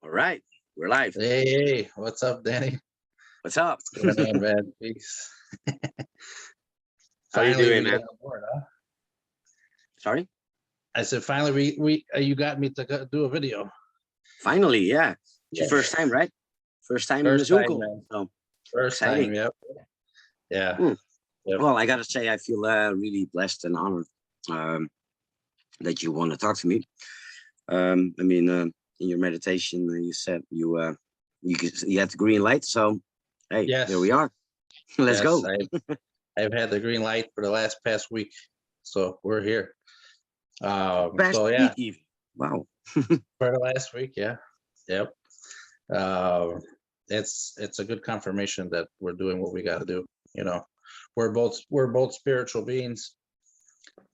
All right, we're live. Hey, what's up, Danny? What's up? What's going on, man? Peace. How you Finally, doing, we man? got on board, huh? Sorry? I said, finally, we you got me to do a video. Finally, yeah. It's your first time, Yes. right? First time in the First Zoom time, call. man. So First time, exciting. yep. Yeah. Hmm. Yep. Well, I gotta say, I feel really blessed and honored um, that you want to talk to me. In your meditation, you said you had the green light. So, hey, here we Yes. are. Let's Yes. go. I've had the green light for the past week, so we're here. Past So yeah, week, even. Wow. for the last week, yeah. Yep. Uh, it's a good confirmation that we're doing what we got to do. You know, we're both spiritual beings,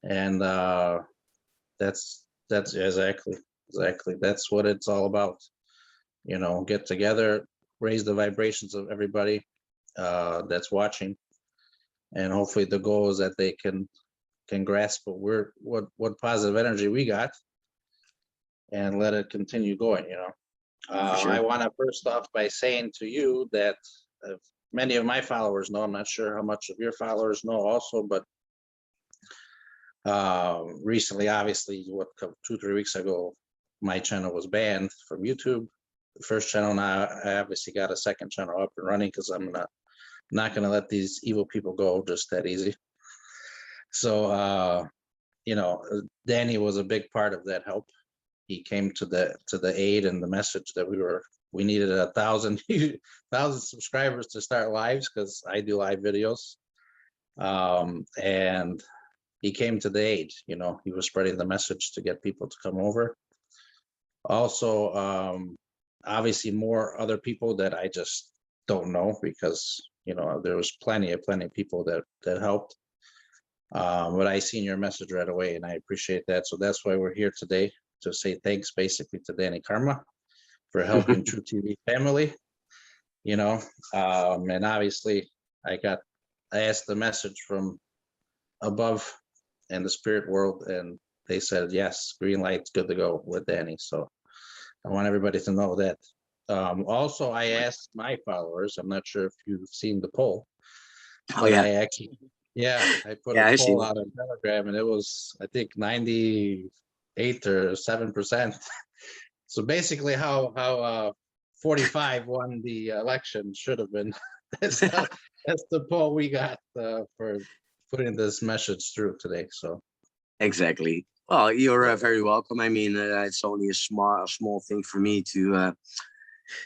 and that's exactly that's what it's all about. Get together, raise the vibrations of everybody that's watching, and hopefully the goal is that they can grasp what positive energy we got and let it continue going. For I sure. want to first off by saying to you that many of my followers know. I'm not sure how much of your followers know also, but recently, obviously, 2-3 weeks ago, my channel was banned from YouTube. The first channel. Now I obviously got a second channel up and running because I'm not gonna let these evil people go just that easy. So Danny was a big part of that help. He came to the aid and the message that we needed 1,000 subscribers to start lives because I do live videos. And he came to the aid. He was spreading the message to get people to come over. Also, obviously more other people that I just don't know because there was plenty of people that helped. But I seen your message right away and I appreciate that. So that's why we're here today, to say thanks basically to Danny Karma for helping TrueTV family. And obviously I asked the message from above and the spirit world, and they said yes, green light's good to go with Danny. So I want everybody to know that. Also, I asked my followers, I'm not sure if you've seen the poll, Oh but yeah. I put a Yeah, I poll seen it. out on Telegram, and it was, I think, 98 or 7%. So basically how 45 won the election should have been. That's the poll we got for putting this message through today. So Exactly. Well, you're yeah, very welcome. It's only a small thing for me to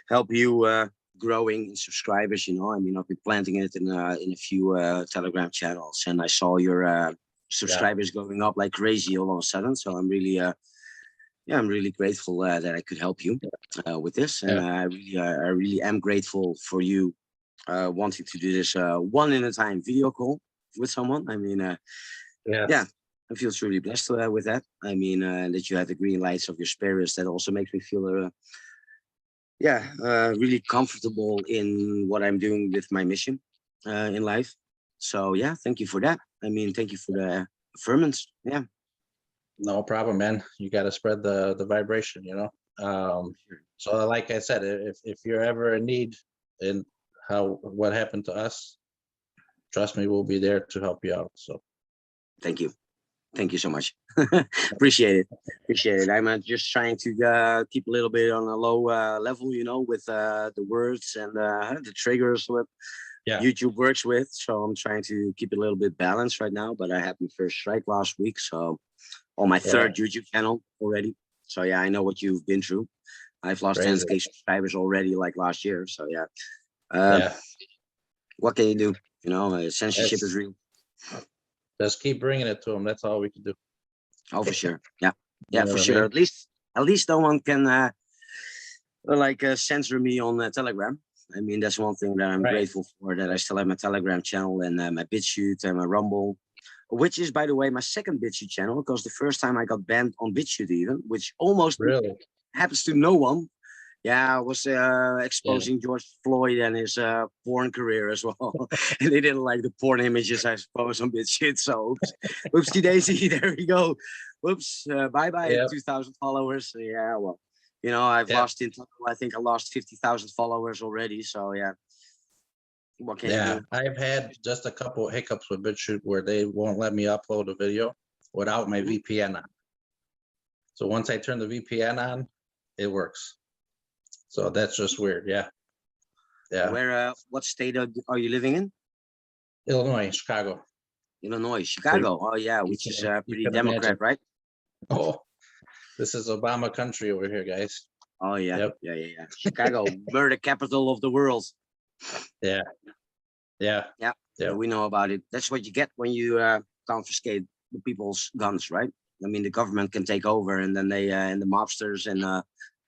help you growing in subscribers. I've been planting it in a few Telegram channels, and I saw your yeah, subscribers going up like crazy all of a sudden. So I'm really grateful that I could help you with this, and yeah, I really am grateful for you wanting to do this one in a time video call with someone. Yeah, yes, I feel truly blessed with that. That you have the green lights of your spirits. That also makes me feel, really comfortable in what I'm doing with my mission in life. So yeah, thank you for that. Thank you for the affirmance. Yeah, no problem, man. You got to spread the vibration. So like I said, if you're ever in need in what happened to us, trust me, we'll be there to help you out. So thank you. Thank you so much. Appreciate it. Appreciate it. I'm just trying to keep a little bit on a low level, with the words and the triggers what yeah, YouTube works with. So I'm trying to keep it a little bit balanced right now. But I had my first strike last week, so on my yeah, third YouTube channel already. So yeah, I know what you've been through. I've lost crazy. 10K subscribers already, like last year. So yeah, uh, Yeah, what can you do? Censorship is yes. real. Just keep bringing it to them. That's all we can do. Oh, for sure. Yeah, You yeah, know for what I sure. mean? At least no one can censor me on Telegram. That's one thing that I'm Right. grateful for, that I still have my Telegram channel and my BitChute and my Rumble, which is, by the way, my second BitChute channel, because the first time I got banned on BitChute even, which almost Really? happens to no one. Yeah, I was Yeah. exposing George Floyd and his porn career as well. And they didn't like the porn images, I suppose, on BitChute. So, oopsie daisy, there we go. Whoops, bye-bye, Yep. 2,000 followers. Yeah, well. You know, I've Yeah. lost in total, I think I lost 50,000 followers already. So yeah, what can you Yeah, do? I've had just a couple of hiccups with BitChute where they won't let me upload a video without my Mhm. VPN on. So once I turn the VPN on, it works. So that's just weird. Yeah. Yeah. What state are you living in? Illinois, Chicago. Illinois, So Chicago. Oh yeah, you which can is you pretty can Democrat, imagine. right? Oh, this is Obama country over here, guys. Oh yeah, Yep. yeah. Chicago, murder capital of the world. Yeah. Yeah. Yeah, Yeah. we know about it. That's what you get when you confiscate the people's guns, right? I mean, the government can take over, and then they and the mobsters and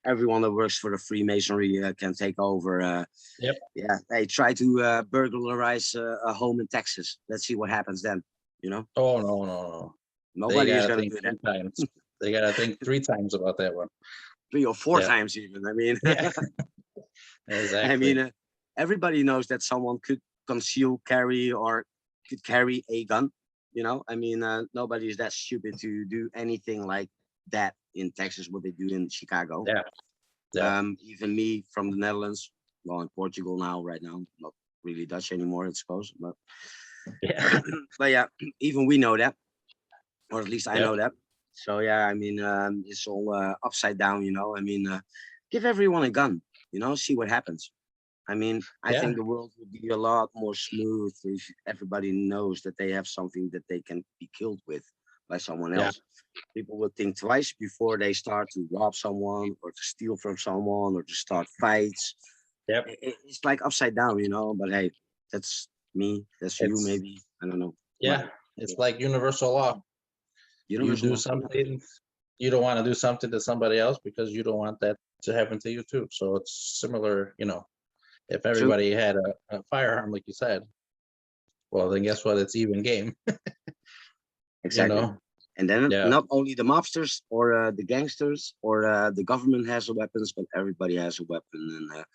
everyone that works for the Freemasonry can take over. Yep. Yeah, they try to burglarize a home in Texas. Let's see what happens then. You know, Oh no. They nobody is gotta going to think do that three times. They gotta think three times about that one. 3 or 4 Yeah. times even. I mean, Yeah. I mean, Exactly. everybody knows that someone could conceal, carry, or could carry a gun. You know, I mean, nobody is that stupid to do anything like that in Texas. What they do in Chicago. Yeah. Yeah. Even me from the Netherlands, well, in Portugal now, right now, not really Dutch anymore, I suppose. But Yeah. but yeah, even we know that, or at least I Yep. know that. So yeah, I mean, it's all upside down. You know, I mean, give everyone a gun. You know, see what happens. I mean, I Yeah. think the world would be a lot more smooth if everybody knows that they have something that they can be killed with by someone Yeah. else. People would think twice before they start to rob someone or to steal from someone or to start fights. Yep. It's like upside down, you know. But hey, that's me. That's you, It's maybe. I don't know. But yeah. It's like universal law. You universal do law. Yeah. something, you don't want to do something to somebody else because you don't want that to happen to you too. So it's similar, if True. everybody had a firearm, like you said, well, then guess what? It's even game, you Exactly. know? And then Yeah. not only the mobsters or the gangsters or the government has the weapons, but everybody has a weapon. And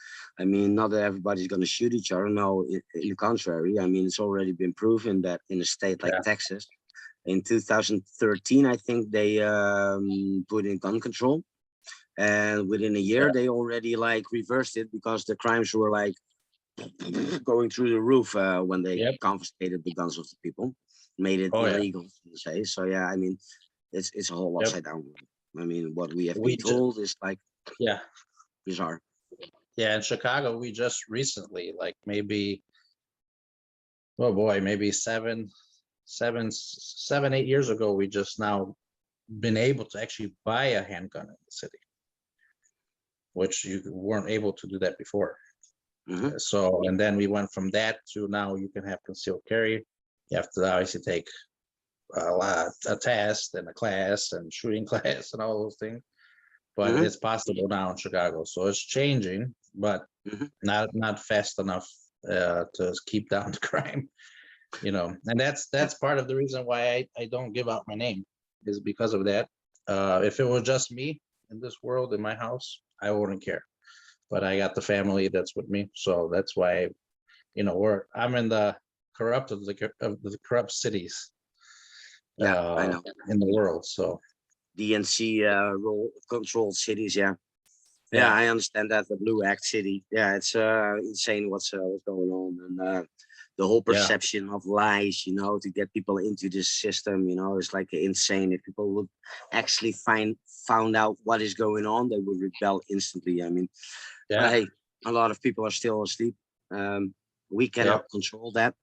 I mean, not that everybody's going to shoot each other. No, in the contrary. I mean, it's already been proven that in a state like Yeah. Texas, in 2013, I think they put in gun control. And within a year, Yeah. they already like reversed it because the crimes were like going through the roof when they Yep. confiscated the guns of the people, made it Oh, yeah. illegal to say. So yeah, I mean, it's a whole Yep. upside down world. I mean, what we have We been just, told is like yeah. bizarre. Yeah. In Chicago, we just recently, like maybe, oh boy, maybe 8 years ago, we just now been able to actually buy a handgun in the city, which you weren't able to do that before. Hmm. So, and then we went from that to now you can have concealed carry. You have to obviously take a test and a class and shooting class and all those things. But Hmm. it's possible now in Chicago, so it's changing, but Hmm. not fast enough to keep down the crime. And that's part of the reason why I don't give out my name is because of that. If it was just me in this world in my house, I wouldn't care. But I got the family that's with me, so that's why I'm in the corrupt of the corrupt cities Yeah, I know. in the world. So DNC role controlled cities. Yeah, yeah, yeah, I understand that. The Blue Act City. Yeah, it's insane what's going on, and the whole yeah, perception of lies. You know, to get people into this system. You know, it's like insane. If people would actually found out what is going on, they would rebel instantly. I mean, but yeah, hey, a lot of people are still asleep. Um, we yeah, cannot control that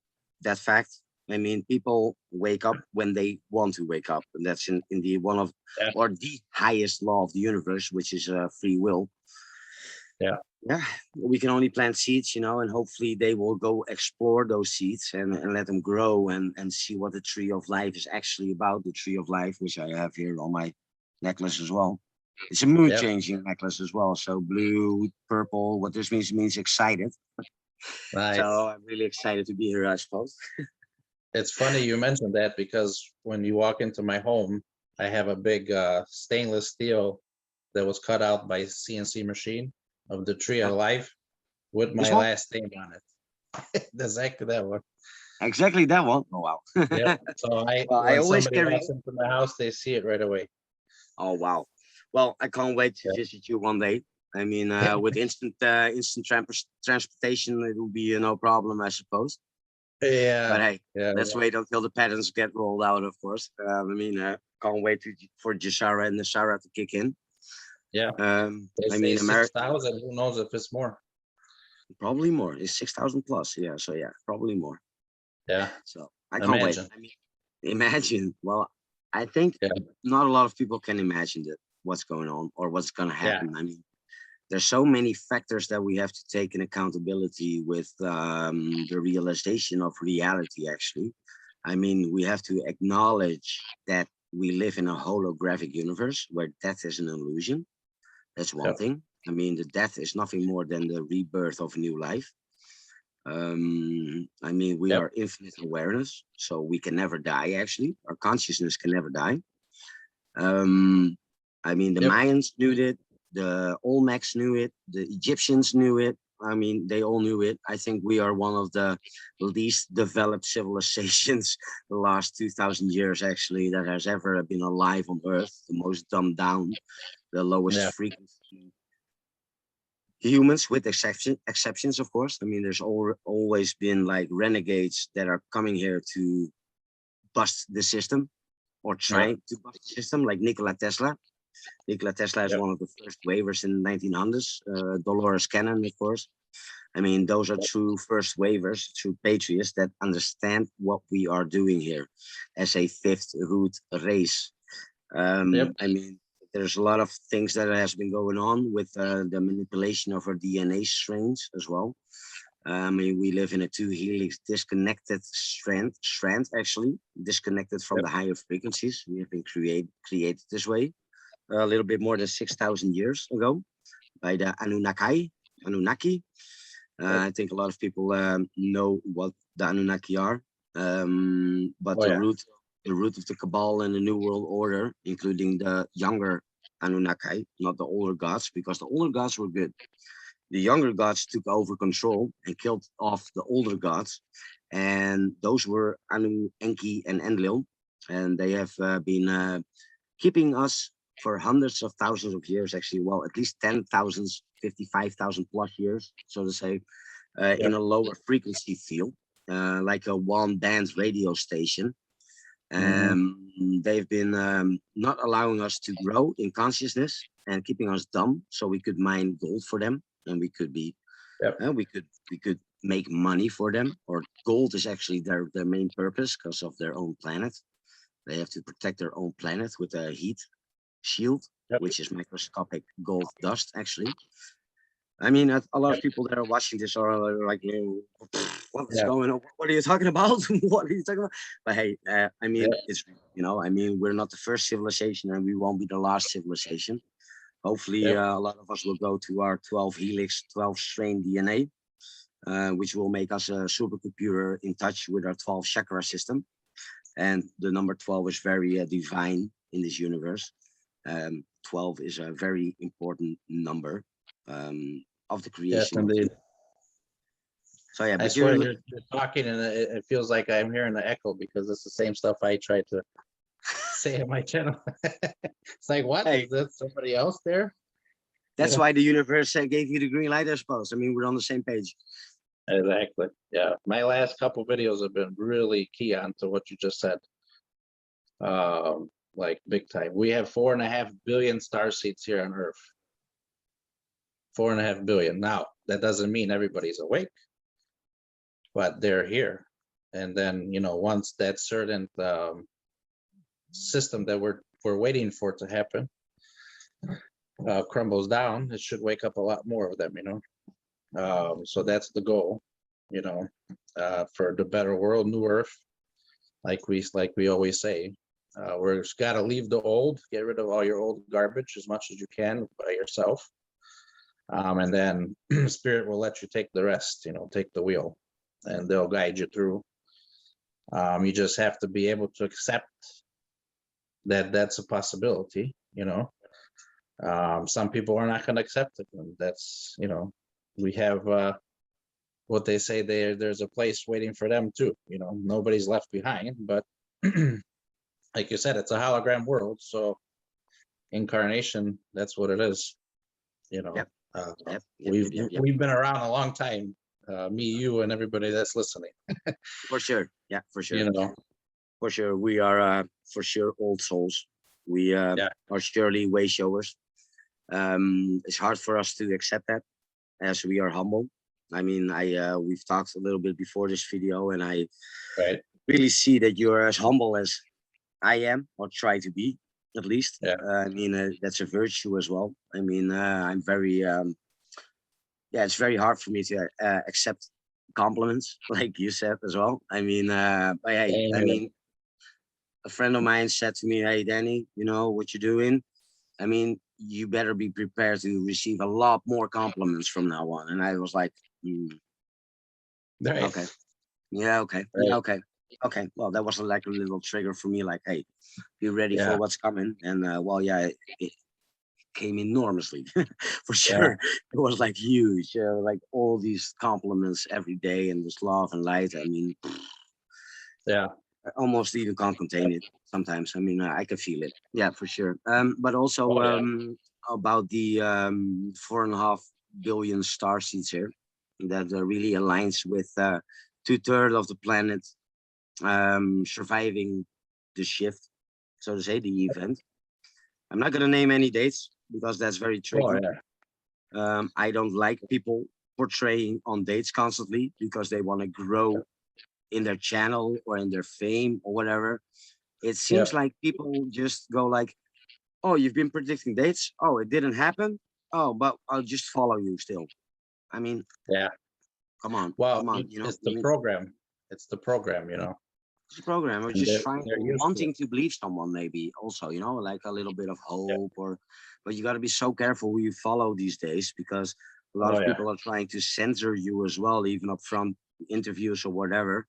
fact. I mean, people wake up when they want to wake up, and that's in the one of yeah, or the highest law of the universe, which is free will. yeah, Yeah, we can only plant seeds, you know, and hopefully they will go explore those seeds and let them grow and see what the tree of life is actually about. The tree of life, which I have here on my necklace as well. It's a mood yeah. changing necklace as well. So blue, purple. What this means excited. Nice. So I'm really excited to be here, I suppose. It's funny you mentioned that because when you walk into my home, I have a big stainless steel that was cut out by CNC machine of the tree Yeah. of life with This my one? last name on it. Exactly that one. Exactly that one. Oh wow. Yep. So Well, I when always somebody carry. walks into my house, they see it right away. Oh wow. Well, I can't wait to Yeah. visit you one day. I mean, with instant transportation, it will be no problem, I suppose. But Yeah, hey, yeah, let's wait until the patterns get rolled out, of course. I mean, can't wait for Jasara and Nasara to kick in. yeah. They I say mean, America 6,000. Who knows if it's more? probably more. It's 6,000 plus. Yeah, so yeah, probably more. Yeah, So I can't wait. imagine. I mean, imagine. Well, I think Yeah, not a lot of people can imagine that what's going on or what's going to yeah, happen. I mean, there's so many factors that we have to take in accountability with the realization of reality. Actually, I mean, we have to acknowledge that we live in a holographic universe where death is an illusion. That's yeah, one thing. I mean, the death is nothing more than the rebirth of a new life. I mean, we yep, are infinite awareness, so we can never die. Actually, our consciousness can never die. Um, I mean, the yep. Mayans knew it, the Olmecs knew it, the Egyptians knew it. I mean, they all knew it. I think we are one of the least developed civilizations the last 2,000 years, actually, that has ever been alive on Earth. The most dumbed down, the lowest Yeah, frequency humans, with exceptions, of course. I mean, there's always been like renegades that are coming here to bust the system or yeah, trying to bust the system, like Nikola Tesla. Nikola Tesla is yep, one of the first waivers in the 1900s. Dolores Cannon, of course. I mean, those are yep, true first waivers, true patriots that understand what we are doing here as a fifth root race. yep, I mean, there's a lot of things that has been going on with the manipulation of our DNA strains as well. I mean, we live in a two helix disconnected strand actually, disconnected from yep, the higher frequencies. We have been created this way a little bit more than 6,000 years ago by the Anunnaki. yep. I think a lot of people know what the Anunnaki are, but Oh yeah, the root of the Cabal and the New World Order, including the younger Anunnaki, not the older gods, because the older gods were good. The younger gods took over control and killed off the older gods, and those were Anu, Enki, and Enlil, and they have been keeping us for hundreds of thousands of years, actually, well, at least 10,000, 55,000 plus years, so to say, in yep. a lower frequency field, like a one band radio station. Hmm. They've been not allowing us to grow in consciousness and keeping us dumb so we could mine gold for them and we could be Yep, we could make money for them, or gold is actually their main purpose because of their own planet. They have to protect their own planet with a heat shield, yep, which is microscopic gold dust, actually. I mean, a lot yep. of people that are watching this are like, what is Yeah, going on? What are you talking about? What are you talking about? But hey, I yeah, mean, it's, I mean, we're not the first civilization and we won't be the last civilization. Hopefully, yep, a lot of us will go to our 12 helix, 12 strain DNA, which will make us a supercomputer in touch with our 12 chakra system. And the number 12 is very divine in this universe. 12 is a very important number of the yes, creation of the. indeed. So yeah, I but swear you're talking and it feels like I'm hearing the echo because it's the same stuff I try to say on my channel. It's like, what is hey, this? Somebody else there? You that's know? why the universe gave you the green light, I suppose. I mean, we're on the same page. Exactly. Yeah. My last couple videos have been really key on to what you just said. Like big time. We have 4.5 billion star seeds here on Earth. 4.5 billion. Now, that doesn't mean everybody's awake, but they're here. And then, once that certain system that we're waiting for to happen crumbles down, it should wake up a lot more of them. So that's the goal, for the better world, new Earth, like we always say. We're just got to leave the old, get rid of all your old garbage as much as you can by yourself, and then spirit will let you take the rest. Take the wheel, and they'll guide you through. You just have to be able to accept that that's a possibility. Some people are not going to accept it, and that's we have what they say there's a place waiting for them too. Nobody's left behind, but like you said, it's a hologram world, so incarnation, that's what it is. You know, Yep. uh, Yep. we've been around a long time. Me, you, and everybody that's listening. For sure. Yeah, for sure. You know, For sure. We are for sure old souls. We yeah, are surely way showers. It's hard for us to accept that as we are humble. I mean, we've talked a little bit before this video, and I right, really see that you're as humble as I am, or try to be, at least. yeah, I mean, that's a virtue as well. I mean, I'm very, yeah, it's very hard for me to accept compliments, like you said as well. I mean, but hey, same I here. mean, a friend of mine said to me, "Hey, Danny, you know what you're doing? I mean, you better be prepared to receive a lot more compliments from now on." And I was like, Right, okay, yeah, okay, right, okay, okay. Well, that was like a little trigger for me. Like, hey, be ready for yeah, what's coming. And well, yeah, it came enormously for yeah, sure. It was like huge, like all these compliments every day and this love and light. I mean, yeah, I almost even can't contain it sometimes. I mean, I can feel it. Yeah, for sure. But also oh yeah, about the 4.5 billion star seeds here, that really aligns with 2/3 of the planet surviving the shift, so to say, the event. I'm not going to name any dates because that's very oh tricky. yeah, I don't like people portraying on dates constantly because they want to grow in their channel or in their fame or whatever. It yeah, seems like people just go like, "Oh, you've been predicting dates. Oh, it didn't happen. Oh, but I'll just follow you still." I mean, yeah. Well, come on. You know, it's I the mean, program. It's the program, you know, it's a program or and just trying, they're used to it. wanting to believe someone, maybe also, you know, like a little bit of Yeah. hope or, but you got to be so careful who you follow these days because a lot Oh of yeah, people are trying to censor you as well, even up front interviews or whatever,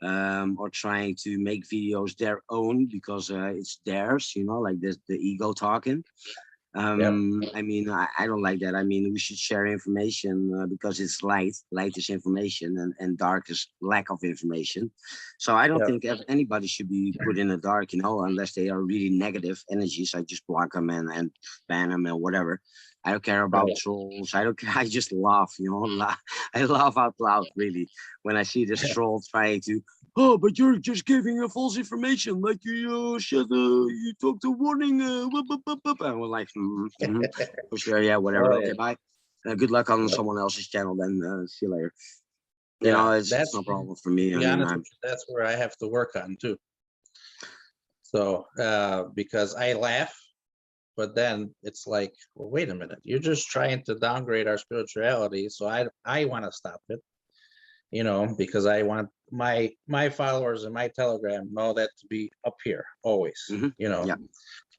or trying to make videos their own because it's theirs, you know, like this, the ego talking. yep, I mean, I don't like that. I mean, we should share information because it's light. Light is information, and dark is lack of information. So I don't yep, think anybody should be put in the dark, you know, unless they are really negative energies. I just block them and ban them and whatever. I don't care about right. trolls. I don't care. I just laugh, you know. I laugh out loud, really, when I see this troll trying to, "Oh, but you're just giving a false information. Like you took the warning. And we're like, for sure, yeah, whatever. Oh Okay, yeah, bye. Good luck on yep, someone else's channel. Then see you later. You yeah. know, it's That's no to problem for me. I be mean, honest with you, that's where I have to work on too. So, because I laugh, but then it's like, well, wait a minute, you're just trying to downgrade our spirituality. So I want to stop it, you know, because I want my followers and my Telegram and all that to be up here always, you know. yeah,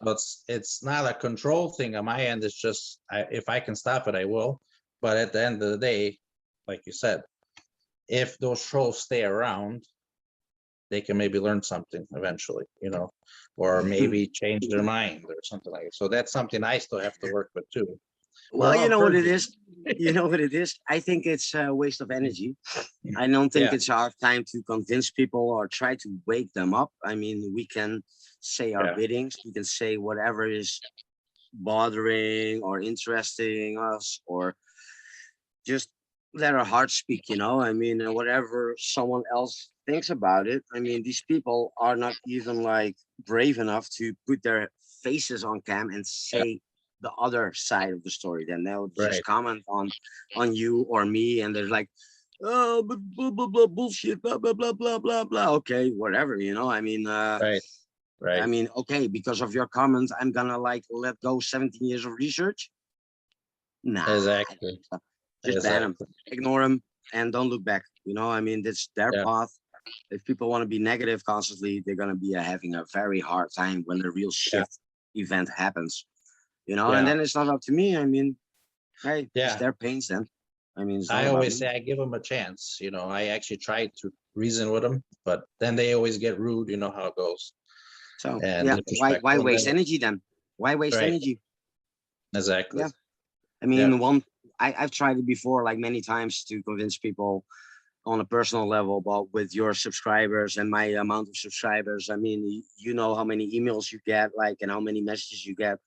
So it's not a control thing on my end. It's just if I can stop it, I will. But at the end of the day, like you said, if those trolls stay around, they can maybe learn something eventually, you know, or maybe change their mind or something like that. So that's something I still have to work with too. We're well, you all know what it purging. is. You know what it is. I think it's a waste of energy. I don't think Yeah, it's our time to convince people or try to wake them up. I mean, we can say our yeah, biddings. We can say whatever is bothering or interesting us, or just let our heart speak, you know. I mean, whatever someone else thinks about it. I mean, these people are not even like brave enough to put their faces on cam and yeah, say the other side of the story. Then they'll just right, comment on you or me, and they're like, "Oh, but blah blah blah bullshit, blah blah blah blah blah blah." Okay, whatever, you know. right, I right. mean, okay, because of your comments, I'm gonna like let go 17 years of research. Nah, I don't Exactly, think so. Just ban them, exactly. ignore them, and don't look back. You know, I mean, that's their Yeah, path. If people want to be negative constantly, they're gonna be having a very hard time when the real yeah, shift event happens. You know, and yeah, then it's not up to me. I mean, hey, it's yeah. their pains then. I mean, it's not I about always me. say I give them a chance. You know, I actually try to reason with them, but then they always get rude. You know how it goes, So and yeah, why disrespectful. And waste then, energy then? Why waste right, energy? exactly. Yeah, I Yeah, mean, I've tried it before, like many times, to convince people on a personal level, but with your subscribers and my amount of subscribers, I mean, you know how many emails you get, like, and how many messages you get.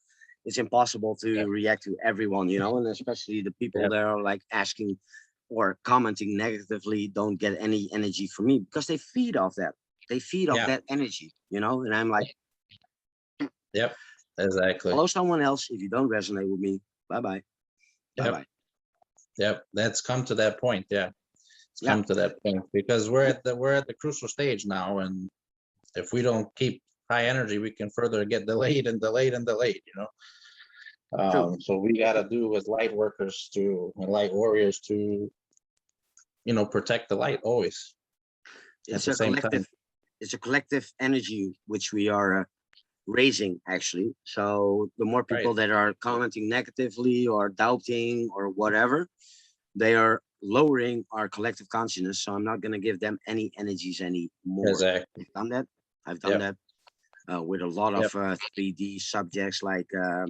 it's impossible to react to everyone, you know, and especially the people that are like asking or commenting negatively don't get any energy from me because they feed off that. They feed off that energy, you know, and I'm like, Yep, exactly. follow someone else. If you don't resonate with me, bye bye. Bye bye. Yep, that's come to that point. Yeah, it's come to that point because we're at the crucial stage now, and if we don't keep high energy, we can further get delayed and delayed and delayed. You know, so we got to do as light workers and light warriors to, you know, protect the light always. It's a collective. It's a collective energy which we are raising actually. So the more people that are commenting negatively or doubting or whatever, they are lowering our collective consciousness. So I'm not going to give them any energies anymore. Exactly. I've done that. I've done that with a lot of 3D subjects like,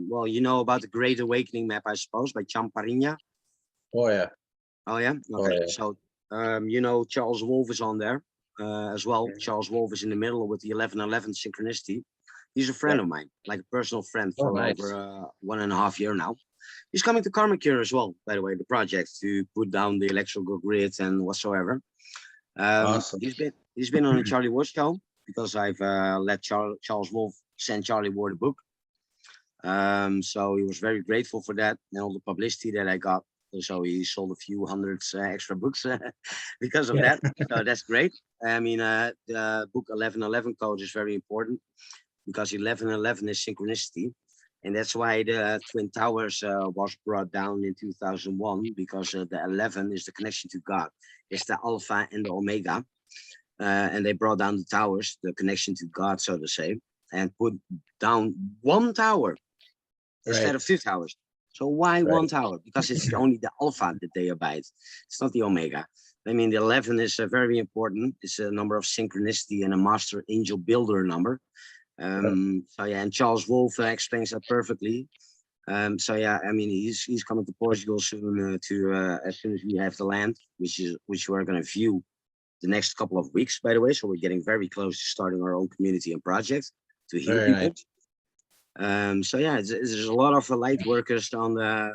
well, you know about the Great Awakening map, I suppose, by Champarinya. Oh, yeah. Oh, yeah? Okay. So, you know, Charles Wolf is on there as well. Charles Wolf is in the middle with the 1111 synchronicity. He's a friend of mine, like a personal friend for over 1.5 years now. He's coming to Karma Cure as well, by the way, the project to put down the electrical grid and whatsoever. Awesome. He's been on the Charlie Ward show because I've let Charles Wolf send Charlie Ward a book. So he was very grateful for that and all the publicity that I got. So he sold a few hundreds extra books because of that. So that's great. I mean, the book 1111 code is very important because 1111 is synchronicity. And that's why the Twin Towers was brought down in 2001, because the 11 is the connection to God. It's the Alpha and the Omega. And they brought down the towers, the connection to God, so to say, and put down one tower instead of 2 towers. So why one tower? Because it's only the Alpha that they abide. It's not the Omega. I mean, the 11 is very important. It's a number of synchronicity and a master angel builder number. So yeah, and Charles Wolf explains that perfectly. So yeah, I mean, he's coming to Portugal soon as soon as we have the land, which we're going to view the next couple of weeks, by the way. So we're getting very close to starting our own community and project to heal people. Nice. So yeah, there's a lot of light workers on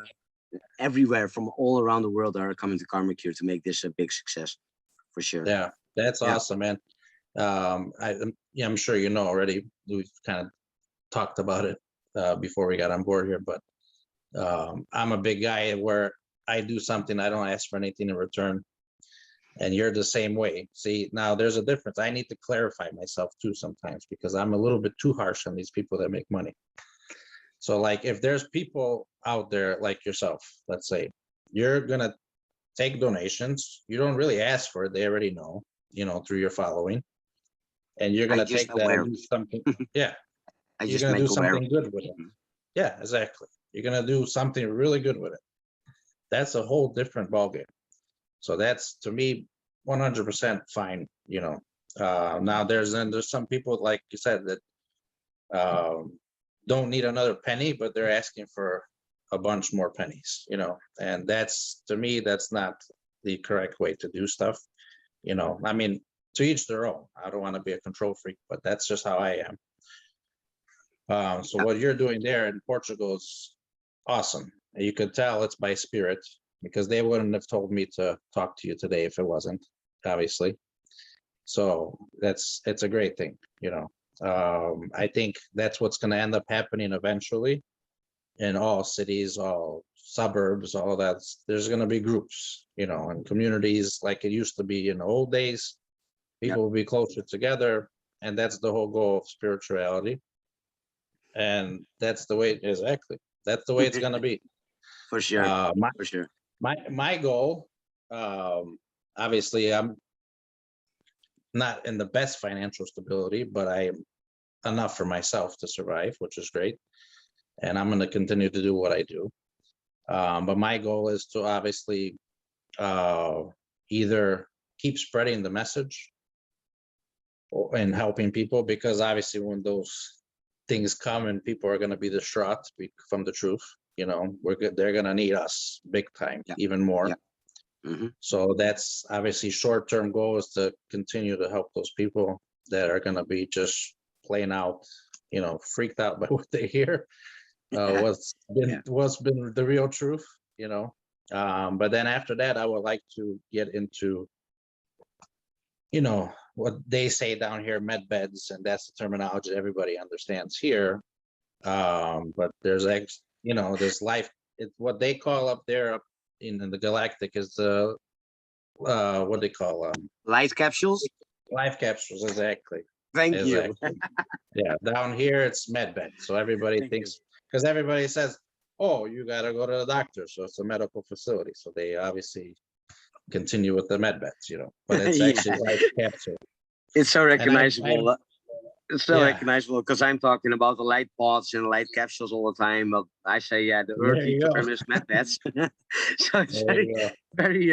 everywhere from all around the world that are coming to Karma Cure to make this a big success, for sure. Yeah, that's awesome, man. I'm sure you know already. We've kind of talked about it before we got on board here, but I'm a big guy where I do something, I don't ask for anything in return, and you're the same way. See, now there's a difference. I need to clarify myself too sometimes because I'm a little bit too harsh on these people that make money. So like if there's people out there like yourself, let's say, you're gonna take donations, you don't really ask for it, they already know, you know, through your following. And you're going to take that and do something. Yeah. You're going to do something good with it. Yeah, exactly. You're going to do something really good with it. That's a whole different ballgame. So that's, to me, 100% fine. You know, now there's some people, like you said, that don't need another penny, but they're asking for a bunch more pennies, you know, and that's, to me, that's not the correct way to do stuff. You know, I mean, to each their own. I don't want to be a control freak, but that's just how I am. So what you're doing there in Portugal is awesome. You could tell it's by spirit because they wouldn't have told me to talk to you today if it wasn't, obviously. So it's a great thing, you know. I think that's what's going to end up happening eventually in all cities, all suburbs, all that. There's going to be groups, you know, and communities like it used to be in the old days. People will be closer together, and that's the whole goal of spirituality. And that's the way, exactly. That's the way it's going to be. For sure. For sure. My goal, obviously, I'm not in the best financial stability, but I am enough for myself to survive, which is great. And I'm going to continue to do what I do. But my goal is to obviously either keep spreading the message and helping people, because obviously when those things come and people are going to be distraught from the truth, you know, they're going to need us big time, even more. So that's obviously short-term goal is to continue to help those people that are going to be just plain out, you know, freaked out by what they hear. Yeah. what's been the real truth, you know. But then after that, I would like to get into, you know, what they say down here, med beds, and that's the terminology everybody understands here. But there's you know, there's life. It's what they call up there up in the galactic is what they call Light capsules. life capsules. Exactly. Thank you. Exactly. Yeah, down here it's med bed. So everybody Thank you. thinks, because everybody says, oh, you got to go to the doctor. So it's a medical facility. So they obviously continue with the med beds, you know, but it's actually Yeah, life capsule. it's so And I recognizable. It's so yeah, recognizable because I'm talking about the light pods and light capsules all the time. But I say, yeah, the there earthy you go. term is med beds. So it's There you go. very,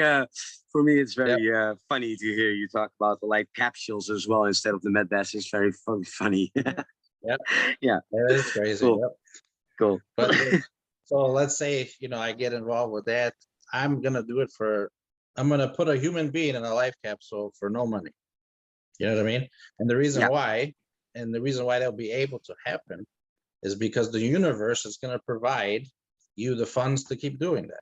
for me, it's Yep. very funny to hear you talk about the light capsules as well instead of the med beds. It's very funny. Yep. Yeah, That is crazy. cool, Yep. cool. But so let's say, you know, I get involved with that. I'm going to do it for, I'm going to put a human being in a life capsule for no money. You know what I mean? And the reason Yeah, why, and the reason why they'll be able to happen is because the universe is going to provide you the funds to keep doing that.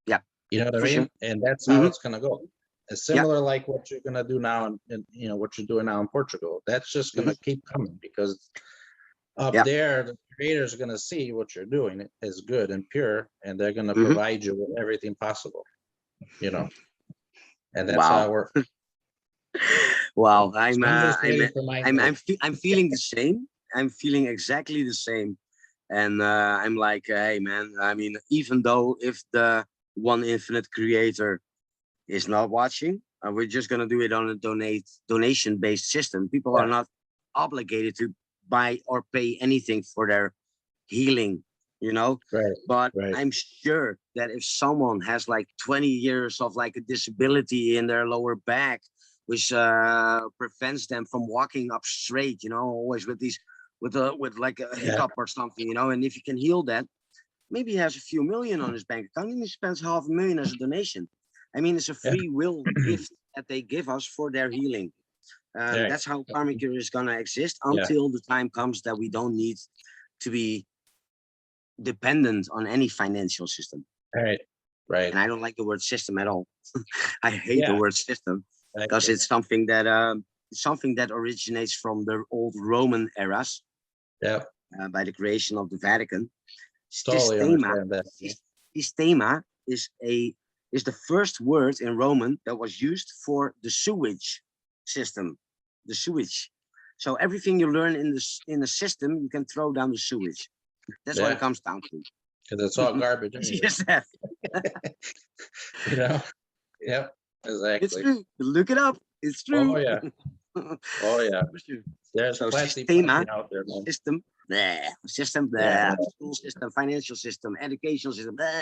yeah, You know what I for sure. mean? And that's how Hmm. it's going to go. It's Yeah, similar like what you're going to do now in, you know, what you're doing now in Portugal. That's just going hmm, to keep coming because up yeah, there, the creator is going to see what you're doing is good and pure, and they're going to hmm. provide you with everything possible, you know, and that's how Wow. it works. Wow, So I'm just waiting for my day. I'm feeling the same. I'm feeling exactly the same, and I'm like, hey man, I mean, even though if the one infinite creator is not watching, we're just gonna do it on a donation based system. People are Yeah, not obligated to buy or pay anything for their healing, you know. right, But right. I'm sure that if someone has like 20 years of like a disability in their lower back, which prevents them from walking up straight, you know, always with these with like a Yeah, hiccup or something, you know, and if you can heal that, maybe he has a few million on his bank account and he spends 500,000 as a donation. I mean, it's a yeah, free will gift that they give us for their healing. right, That's how karmic cure is gonna exist yeah, until the time comes that we don't need to be dependent on any financial system. right, right. And I don't like the word system at all. I hate the Yeah, word system because exactly. it's something that originates from the old Roman eras Yeah, by the creation of the Vatican. totally Systema, understand that. Yeah, systema is the first word in Roman that was used for the sewage system, the sewage. So everything you learn in the system, you can throw down the sewage. That's what it yeah, comes down to. because it's all garbage anyway. Yes, that. You know? Yep, It's exactly. true. Look it up. It's Oh true. yeah, oh yeah. For sure. There's So plenty systema, out there, man. system, bleh, system, Yeah, bleh, school system, financial system, educational system, bleh,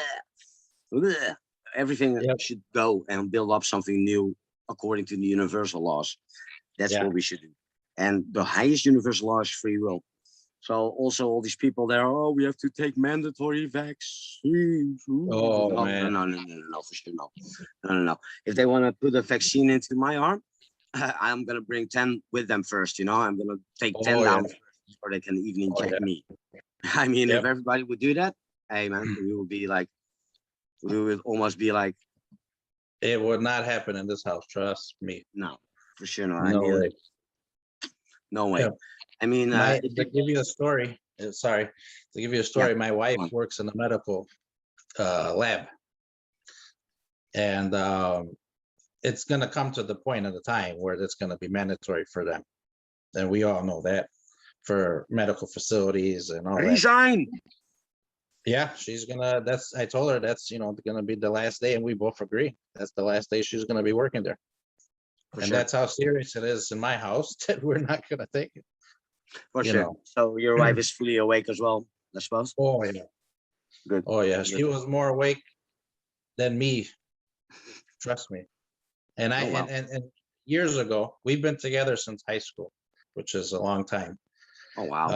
bleh. Everything yep, should go and build up something new according to the universal laws. That's yeah. what we should do. And the highest universal law is free will. So also all these people there, oh, we have to take mandatory vaccines. Ooh. Oh No, no, man, no, no, no, no, no, for sure, no, no, no, no. If they want to put a vaccine into my arm, I'm gonna bring 10 with them first. You know, I'm gonna take 10 oh yeah, down first before they can even oh inject yeah. me. I mean, if Yep. everybody would do that, hey man, we would be like, we would almost be like, It would not happen in this house, trust me. no, for sure, no. I No mean, way. no way. Yep. I mean, My if to you, give you a story, sorry, to give you a yeah, story, my wife go on. works in a medical lab, and it's gonna come to the point of the time where it's gonna be mandatory for them. And we all know that for medical facilities and all that. Resign. Yeah, she's gonna, that's, I told her that's, you know, gonna be the last day, and we both agree. That's the last day she's gonna be working there. For And sure, that's how serious it is in my house that we're not gonna take it, for you sure. know. So your wife is fully awake as well, I suppose. Oh yeah. Good, Oh yeah. She good. was more awake than me, trust me. And I Oh wow. and years ago, we've been together since high school, which is a long time. Oh wow.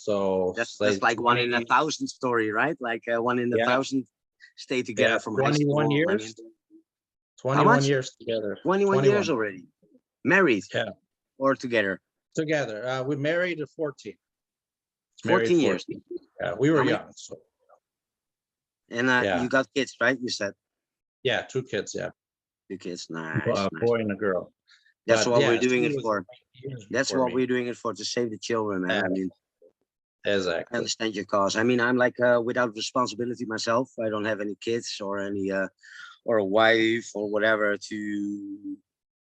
So That's like like one in a 20, thousand story, right? Like one in a yeah, thousand stay together yeah, from high 21 school. I mean, years, how 21 much? years together, 21 years 21. already. Married Yeah, or together? together. We married at 14. Married 14 years. 14. Yeah, we were How many? young, so And yeah, you got kids, right? You said yeah, 2 kids, yeah, 2 kids. Nice, a nice. boy and a girl. That's But what we're yeah, doing she it was for. 8 years That's before what me. we're doing it for, to save the children, man. Yeah, I mean, I exactly. understand your cause. I mean, I'm like without responsibility myself. I don't have any kids or any or a wife or whatever to.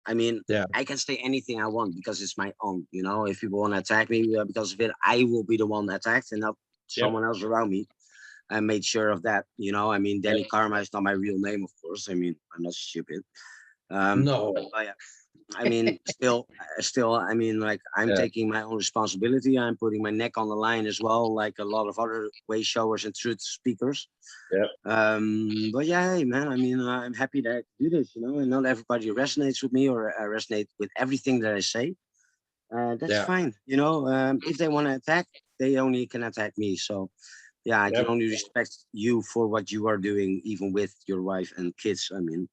I mean, Yeah, I can say anything I want because it's my own. You know, if people want to attack me because of it, I will be the one attacked and not yep, someone else around me. I made sure of that. You know, I mean, yep. Danny Karma is not my real name, of course. I mean, I'm not stupid. Um, No, but yeah, I mean, still, I mean, like I'm yeah, taking my own responsibility. I'm putting my neck on the line as well, like a lot of other way showers and truth speakers. yep, But yeah, hey, man, I mean, I'm happy that I do this, you know, and not everybody resonates with me or resonate with everything that I say. That's yeah, fine, you know. If they want to attack, they only can attack me. So yeah, I can yep, only respect you for what you are doing, even with your wife and kids. I mean,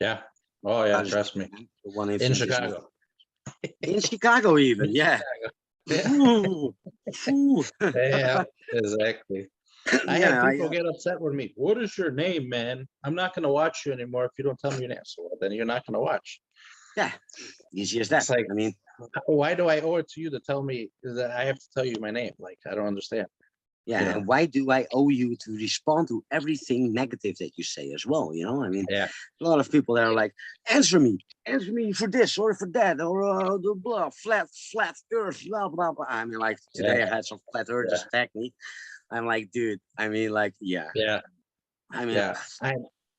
yeah. Oh yeah, God is good, trust me. man. The one In infinite is enough. Chicago. In Chicago, In even, yeah. Chicago. Yeah, Ooh, ooh. yeah, exactly. I had Yeah, people get upset with me. What is your name, man? I'm not gonna watch you anymore if you don't tell me your name. So well, then you're not gonna watch. yeah, easy as It's that. like, I mean, why do I owe it to you to tell me that I have to tell you my name? Like, I don't understand. You yeah, know? and why do I owe you to respond to everything negative that you say as well? You know, I mean, Yeah, a lot of people that are like, answer me for this or for that, or the blah, flat earth, blah, blah, blah. I mean, like yeah, today I had some flat yeah, earthers attack me. I'm like, dude, I mean, like, yeah, yeah, I mean, yeah.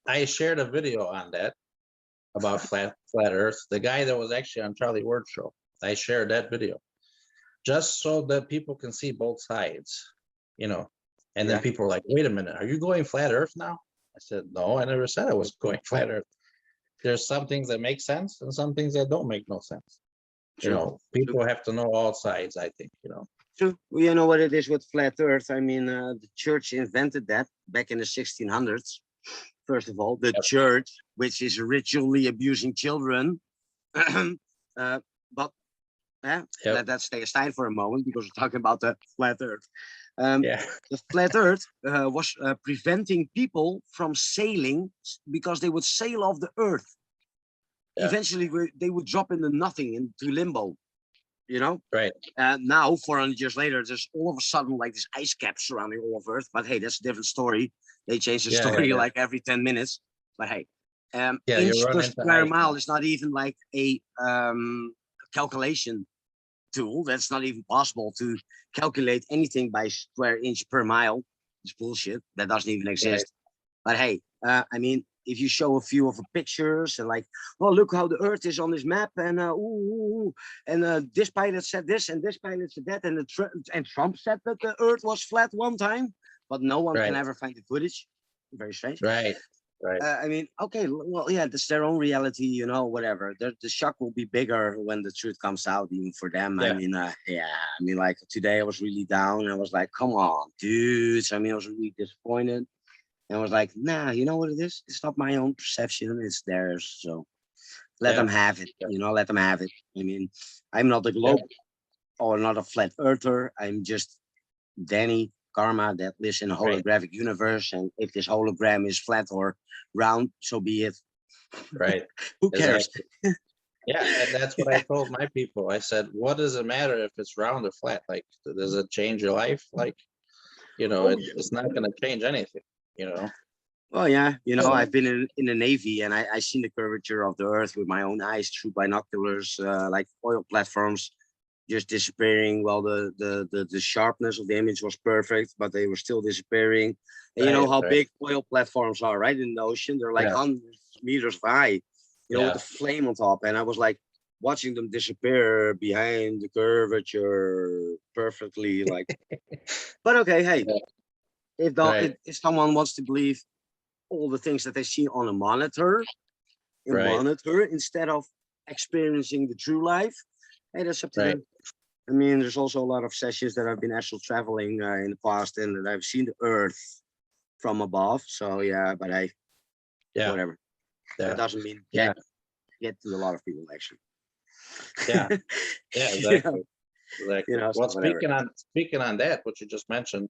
I shared a video on that about flat Earth. The guy that was actually on Charlie Ward show. I shared that video just so that people can see both sides, you know. And then yeah, people were like, "Wait a minute, are you going flat Earth now?" I said, "No, I never said I was going flat Earth. There's some things that make sense and some things that don't make no sense. You true, know, true. people have to know all sides, I think, you know." True. Well, you know what it is with flat Earth. I mean, the church invented that back in the 1600s. First of all, the Yep, church, which is ritually abusing children. But yep, let that stay aside for a moment because we're talking about the flat Earth. Um, yeah, the flat Earth was preventing people from sailing because they would sail off the Earth. yeah, Eventually, they would drop into nothing, into limbo. You know. right, Now, 400 years later, there's all of a sudden like this ice cap surrounding all of Earth. But hey, that's a different story. They change the yeah, yeah, story yeah, like every 10 minutes. But hey, yeah. You inch run per into square ice mile now. is not even like a calculation tool. That's not even possible to calculate anything by square inch per mile. It's bullshit. That doesn't even Right, exist. But hey, I mean, if you show a few of the pictures and like, oh, look how the Earth is on this map, and and this pilot said this, and this pilot said that, and and Trump said that the Earth was flat one time, but no one can right, ever find the footage. Very strange. right, right. I mean, okay, well, yeah, that's their own reality, you know, whatever. The shock will be bigger when the truth comes out, even for them. I Yeah, mean, yeah, I mean, like today I was really down. I was like, come on, dudes. I mean, I was really disappointed. And I was like, nah, you know what it is? It's not my own perception, it's theirs. So let them yeah, have it, yeah, you know, let them have it. I mean, I'm not a yeah, globe or not a flat earther. I'm just Danny Karma that lives in a right, holographic universe. And if this hologram is flat or round, so be it. right. Who cares? Exactly. Yeah, and that's what I told my people. I said, "What does it matter if it's round or flat? Like, does it change your life? Like, you know, Oh, yeah. it's not going to change anything. You know." Well, yeah, you know, So I've been in the Navy and I seen the curvature of the Earth with my own eyes through binoculars, like oil platforms just disappearing. Well, the sharpness of the image was perfect, but they were still disappearing. And you know right, how right, big oil platforms are, right? In the ocean, they're like yeah, hundreds of meters high, you know, with yeah, the flame on top. And I was like watching them disappear behind the curvature perfectly, like. But okay, hey, yeah, if right, someone wants to believe all the things that they see on a right, monitor instead of experiencing the true life, hey, that's up to right, them. I mean, there's also a lot of sessions that I've been astral traveling in the past, and that I've seen the Earth from above. So yeah, but I yeah, whatever. That yeah, doesn't mean yeah, get to a lot of people actually. yeah, yeah, You know? exactly. exactly. So Well, whatever. speaking on that, what you just mentioned,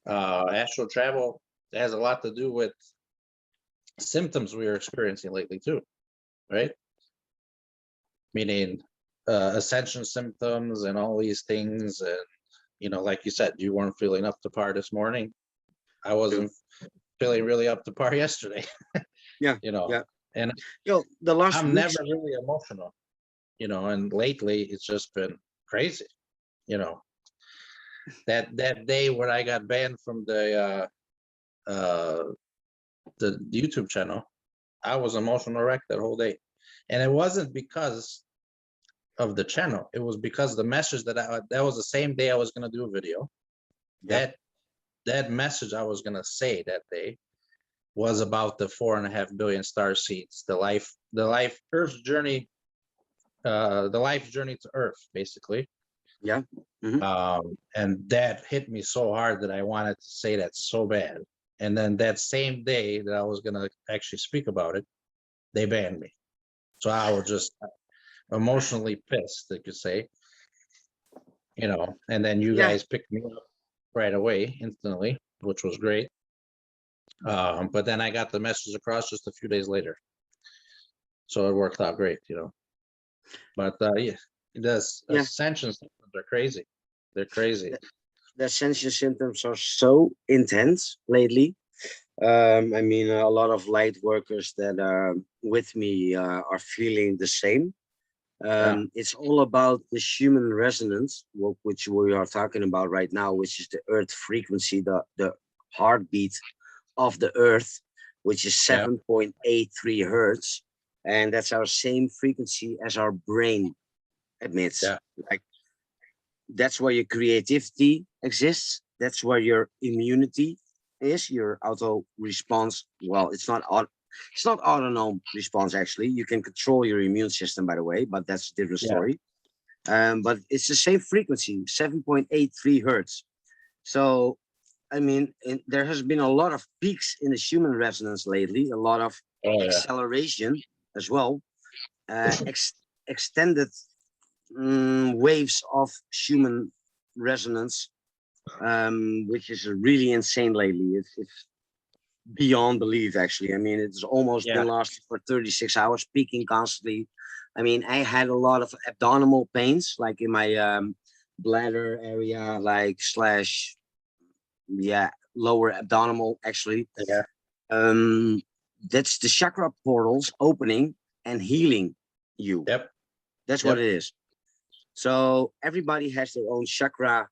astral travel has a lot to do with symptoms we are experiencing lately too, right? Meaning ascension symptoms and all these things, and like you said, you weren't feeling up to par this morning. I wasn't feeling really up to par yesterday. Yeah, you know, yeah. and The last I'm weeks. never really emotional, and lately it's just been crazy. You know, that day when I got banned from the YouTube channel, I was emotional wreck that whole day, and it wasn't because of the channel. It was because the message that was the same day I was gonna do a video. Yeah, That message I was gonna say that day was about the 4.5 billion star seeds, the life Earth's journey, the life journey to Earth, basically. yeah. Hmm. And that hit me so hard that I wanted to say that so bad. And then that same day that I was gonna actually speak about it, they banned me. So I was just emotionally pissed, they could say, and then you Yeah, guys picked me up right away, instantly, which was great. But then I got the message across just a few days later. So it worked out great. But yeah, the yeah. ascension symptoms are crazy. They're crazy. The ascension symptoms are so intense lately. I mean, a lot of light workers that are with me are feeling the same. Yeah, It's all about the human resonance, which we are talking about right now, which is the earth frequency, the heartbeat of the earth, which is yeah, 7.83 hertz. And that's our same frequency as our brain admits. yeah, Like, that's where your creativity exists. That's where your immunity is, your auto response. Well, it's not autonomic response actually. You can control your immune system, by the way, but that's a different yeah, story. But it's the same frequency, 7.83 hertz. So I mean, there has been a lot of peaks in the human resonance lately, a lot of oh yeah, acceleration as well, extended waves of human resonance, which is really insane lately. It's beyond belief, actually. I mean, it's almost yeah, been lasting for 36 hours, peaking constantly. I mean, I had a lot of abdominal pains, like in my bladder area, like slash, yeah, lower abdominal, actually. yeah, Um, that's the chakra portals opening and healing you. yep, That's what yep, it is. So everybody has their own chakra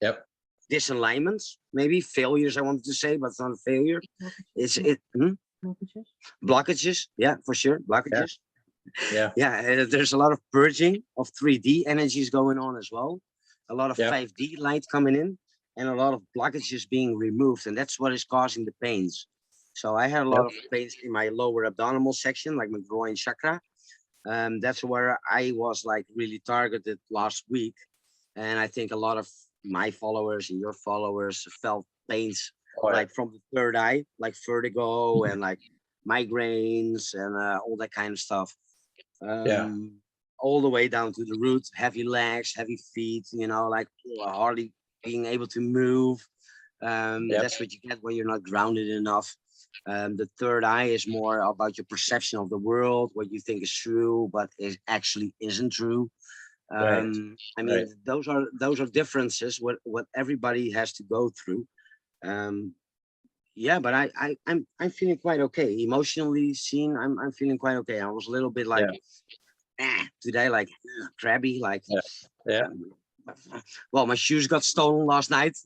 yep, disalignments, maybe failures. I wanted to say, but it's not a failure. It's it blockages. Yeah, for sure, yeah, blockages. yeah, Yeah, there's a lot of purging of 3D energies going on as well. A lot of yep, 5D light coming in, and a lot of blockages being removed, and that's what is causing the pains. So I had a yep, lot of pains in my lower abdominal section, like my groin chakra. That's where I was like really targeted last week. And I think a lot of my followers and your followers felt pains oh yeah, like from the third eye, like vertigo and like migraines and all that kind of stuff. yeah, Um, all the way down to the root, heavy legs, heavy feet, like hardly being able to move. yep, That's what you get when you're not grounded enough. The third eye is more about your perception of the world, what you think is true, but it actually isn't true. right, I right, mean, those are differences. What everybody has to go through. Um, yeah, but I'm feeling quite okay. Emotionally seen, I'm feeling quite okay. I was a little bit like yeah, today, like crabby, like. yeah, yeah, um, well, my shoes got stolen last night.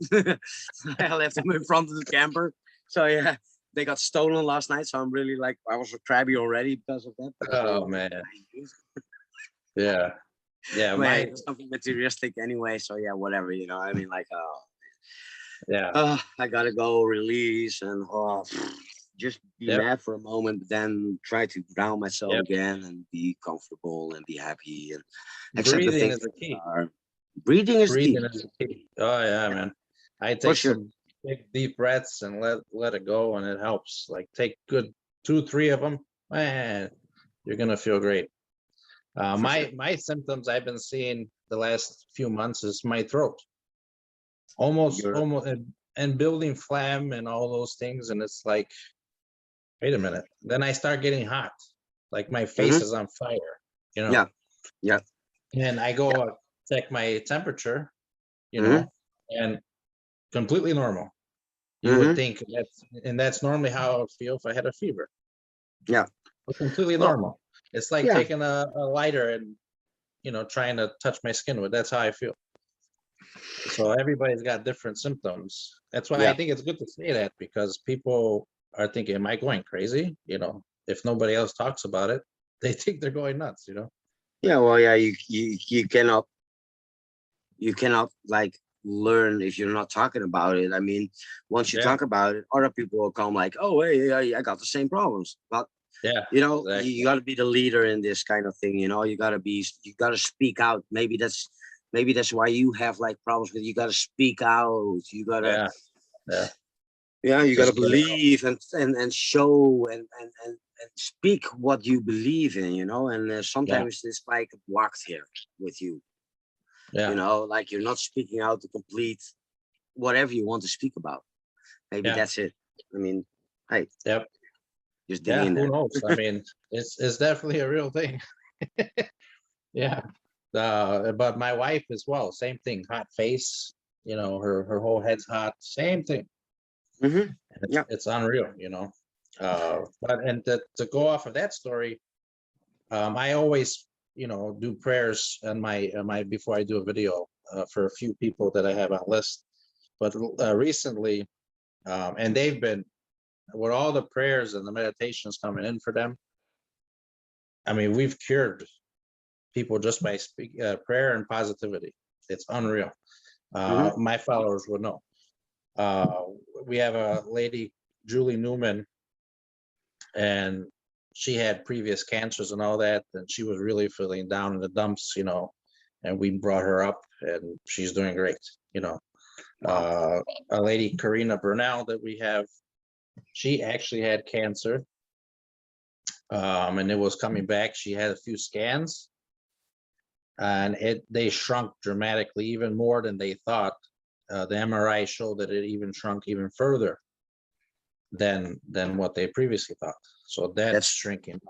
I left them in front of the camper. So yeah, they got stolen last night. So I'm really like I was crabby already because of that. Because I oh love man, my shoes. yeah, yeah, But hey, my, it's something materialistic anyway. So yeah, whatever. I mean, like yeah, I gotta go release and just be yep, mad for a moment, but then try to ground myself yep. again and be comfortable and be happy and accept the Breathing things is the that key. are. Breathing is Breathing key, is the key. Oh yeah, yeah, man. I for take sure. some big deep breaths and let it go, and it helps. Like take good 2, 3 of them, man. You're gonna feel great. For sure. My symptoms I've been seeing the last few months is my throat. Almost, You're and building phlegm and all those things. And it's like, wait a minute. Then I start getting hot, like my face Mhm. is on fire, Yeah, yeah, and I go yeah. check my temperature, Mhm. and completely normal. You would Mhm. think that's normally how I would feel if I had a fever. Yeah. But completely Well, normal. It's like yeah. taking a lighter and trying to touch my skin with. That's how I feel. So everybody's got different symptoms. That's why I Yeah. think it's good to say that, because people are thinking, am I going crazy? If nobody else talks about it, they think they're going nuts. Yeah. Well, yeah. You cannot like learn if you're not talking about it. I mean, once you Yeah, talk about it, other people will come like, oh, hey, I got the same problems. But yeah, you exactly. got to be the leader in this kind of thing. You got to speak out. Maybe that's why you have like problems with. You got to speak out. You got to, Yeah, yeah. yeah, you got to Just get it out. believe and show and speak what you believe in. And Yeah, sometimes it's like blocked here with you. yeah, Like you're not speaking out to complete whatever you want to speak about. Maybe yeah. that's it. I mean, hey, Yep. just dig Yeah, in who there. knows? I mean, it's definitely a real thing. Yeah. But my wife as well, same thing, hot face, her whole head's hot, same thing. Hmm. It's Yeah. it's unreal. But to go off of that story, I always, do prayers on my before I do a video for a few people that I have on list. But recently, and they've been with all the prayers and the meditations coming in for them. I mean, we've cured people just by prayer and positivity. It's unreal. Hmm. My followers would know. Uh, we have a lady, Julie Newman, and she had previous cancers and all that, and she was really feeling down in the dumps. And we brought her up, and she's doing great. You know, Wow. uh, a lady, Karina Bernal, that we have, she actually had cancer, and it was coming back. She had a few scans, and they shrunk dramatically, even more than they thought. The MRI showed that it even shrunk even further than what they previously thought. So that's That's shrinking.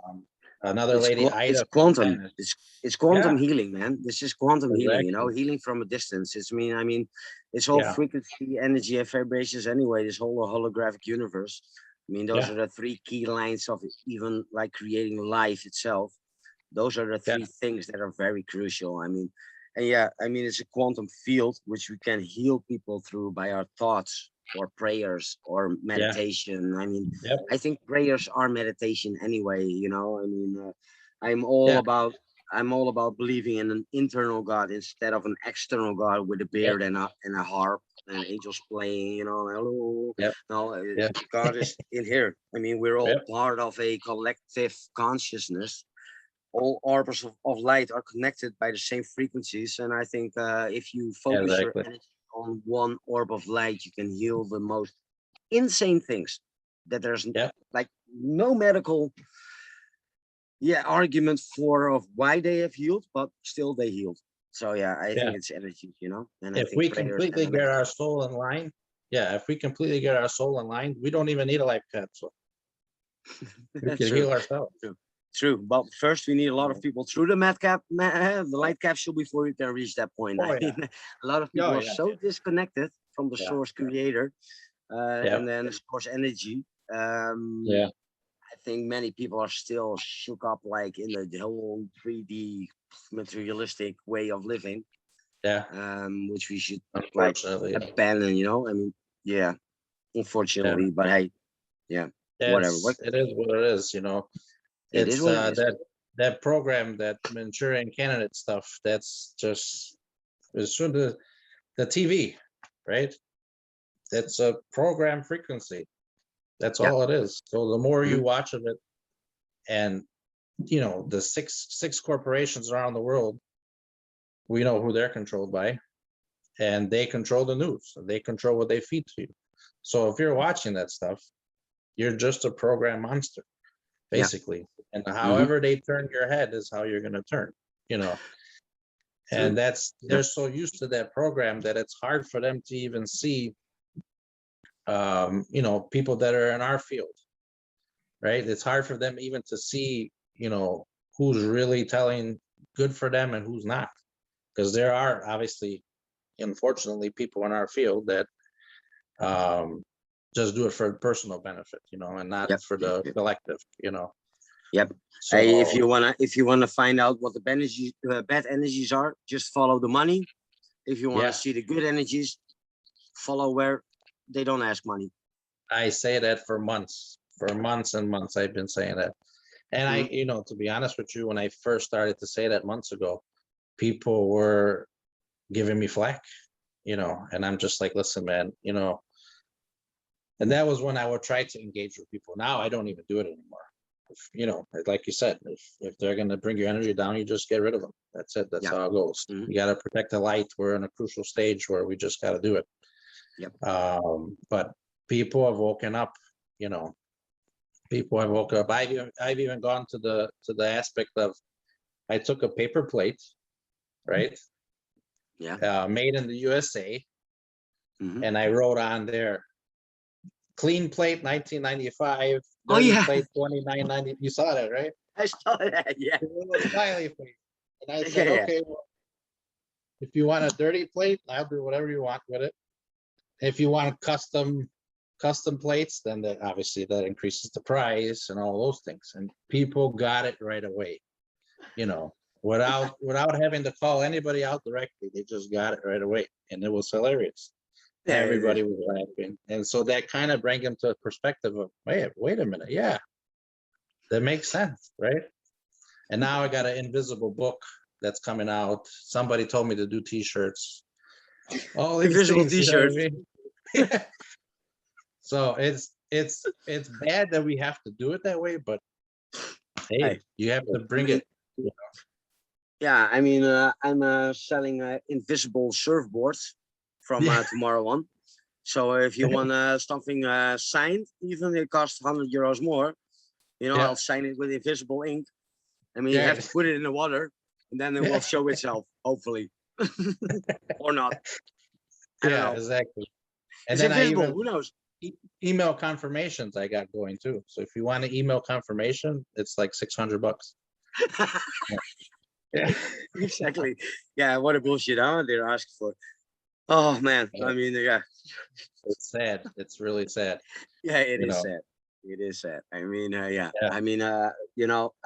Another it's lady, it's Ida quantum. Fontanes. It's quantum Yeah, healing, man. This is quantum healing. exactly. Healing from a distance. I mean, it's all Yeah, frequency, energy, and vibrations anyway. This whole holographic universe. I mean, those yeah, are the three key lines of even like creating life itself. Those are the yeah, three things that are very crucial. I mean, and yeah, I mean, it's a quantum field which we can heal people through by our thoughts or prayers or yeah, meditation. I mean, yep, I think prayers are meditation anyway. I mean, I'm all yeah, about I'm all about believing in an internal God instead of an external God with a yep, beard and a harp and angels playing. Hello. yep, No, yep, God is in here. I mean, we're all yep. part of a collective consciousness. All orbs of light are connected by the same frequencies. And I think if you Yeah, focus your exactly. energy on one orb of light, you can heal the most insane things that there's Yep, like no medical argument for of why they have healed, but still they healed. So yeah, I yeah. think it's energy, and I If think we prayers completely and get our meditation. soul in line, yeah, if we completely get our soul in line, we don't even need a life capsule. We That's can true. heal ourselves. True. True. But first, we need a lot of people through the the light capsule before you can reach that point. Oh I yeah. mean, a lot of Oh people are yeah. so disconnected from the Yeah. source creator Yeah. and then the source energy. Yeah. I think many people are still shook up, like in the whole 3D materialistic way of living, Yeah. which we should like Unfortunately. abandon. I mean, yeah, Yeah. unfortunately, but hey, yeah, Yeah, whatever. What it is what it is. it is, It's what it is. that program, that Manchurian candidate stuff, that's just it's sort of the TV, right? It's a program frequency. That's Yeah. all it is. So the more you Mhm. watch of it, and the six corporations around the world, we know who they're controlled by, and they control the news. They control what they feed to you. So if you're watching that stuff, you're just a program monster, Yeah. basically. And Hmm. however they turn your head is how you're going to turn. You know, And True. they're so used to that program that it's hard for them to even see, people that are in our field, right? It's hard for them even to see, who's really telling good for them and who's not. Because there are obviously, unfortunately, people in our field that just do it for personal benefit, and not Yep. for Yep. the Yep. collective, Yep. Hey, if So you wanna find out what the bad energies are, just follow the money. If you wanna yeah, see the good energies, follow where they don't ask money. I say that for months and months, I've been saying that. And I, Mhm. to be honest with you, when I first started to say that months ago, people were giving me flack, and I'm just like, listen, man, and that was when I would try to engage with people. Now I don't even do it anymore. Like you said, if they're going to bring your energy down, you just get rid of them. That's it. That's Yeah. how it goes. Mhm. You got to protect the light. We're in a crucial stage where we just got to do it. Yep. But people have woken up, people have woken up. I've even gone to the aspect of, I took a paper plate, right? Yeah. Made in the USA, Mhm. and I wrote on there, clean plate 1995, Oh dirty yeah, plate 2990. You saw that, right? I saw that. Yeah. A little smiley face. And I Yeah. said, Yeah. okay, well, if you want a dirty plate, I'll do whatever you want with it. If you want custom plates, then obviously that increases the price and all those things. And people got it right away, without having to call anybody out directly. They just got it right away, and it was hilarious. Yeah, it is. Everybody was laughing, and so that kind of bring them to a perspective of, wait a minute, yeah, that makes sense, right? And now I got an invisible book that's coming out. Somebody told me to do T-shirts, all these Invisible things, you know what I T-shirt. mean? So it's bad that we have to do it that way, but hey, Hey, you have to I bring mean, it. You yeah. I mean, I'm selling invisible surfboards from Yeah, tomorrow on. So if you want something signed, even it costs €100 more. yeah, I'll sign it with invisible ink. I mean, you yeah, have to put it in the water, and then it will yeah, show itself, hopefully, or not. I don't yeah, know. exactly. And It's then I invisible. even Who knows? email confirmations I got going too. So if you want an email confirmation, it's like $600. Yeah. Exactly. Yeah. What a bullshit, huh? They're asking for. Oh man. I mean, yeah. It's sad. It's really sad. Yeah. It You is know. sad. It is sad. I mean, yeah. Yeah. I mean, I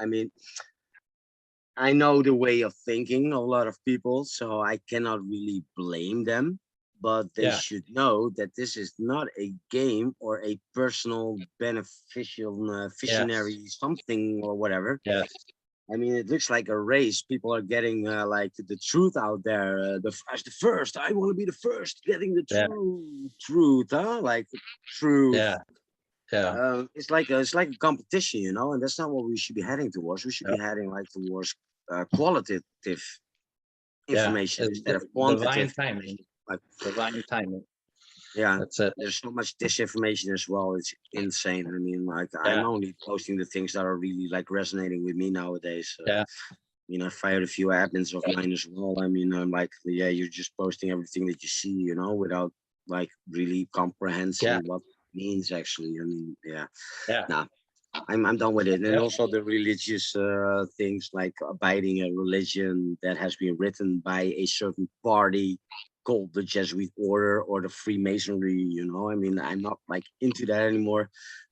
mean, I know the way of thinking of a lot of people, so I cannot really blame them. But they Yeah. should know that this is not a game or a personal beneficial Yes. visionary something or whatever. Yes. I mean, it looks like a race. People are getting like the truth out there. The first. I want to be the first, getting the Yeah. true truth, huh? Like truth. Yeah. Yeah. It's like a competition, and that's not what we should be heading towards. We should Yeah. be heading like towards qualitative Yeah. information It's instead of divine quantitative. timing. Like, Divine timing. yeah, That's it. there's so much disinformation as well. It's insane. I mean, like I'm Yeah. only posting the things that are really like resonating with me nowadays. Yeah. I fired a few admins of mine as well. I mean, I'm like, yeah, you're just posting everything that you see, without like really Yeah. comprehending what it means actually. I mean, yeah, Yeah. nah, I'm done with it. And Yep. also the religious things like abiding a religion that has been written by a certain party called the Jesuit order or the Freemasonry. I mean, I'm not like into that anymore.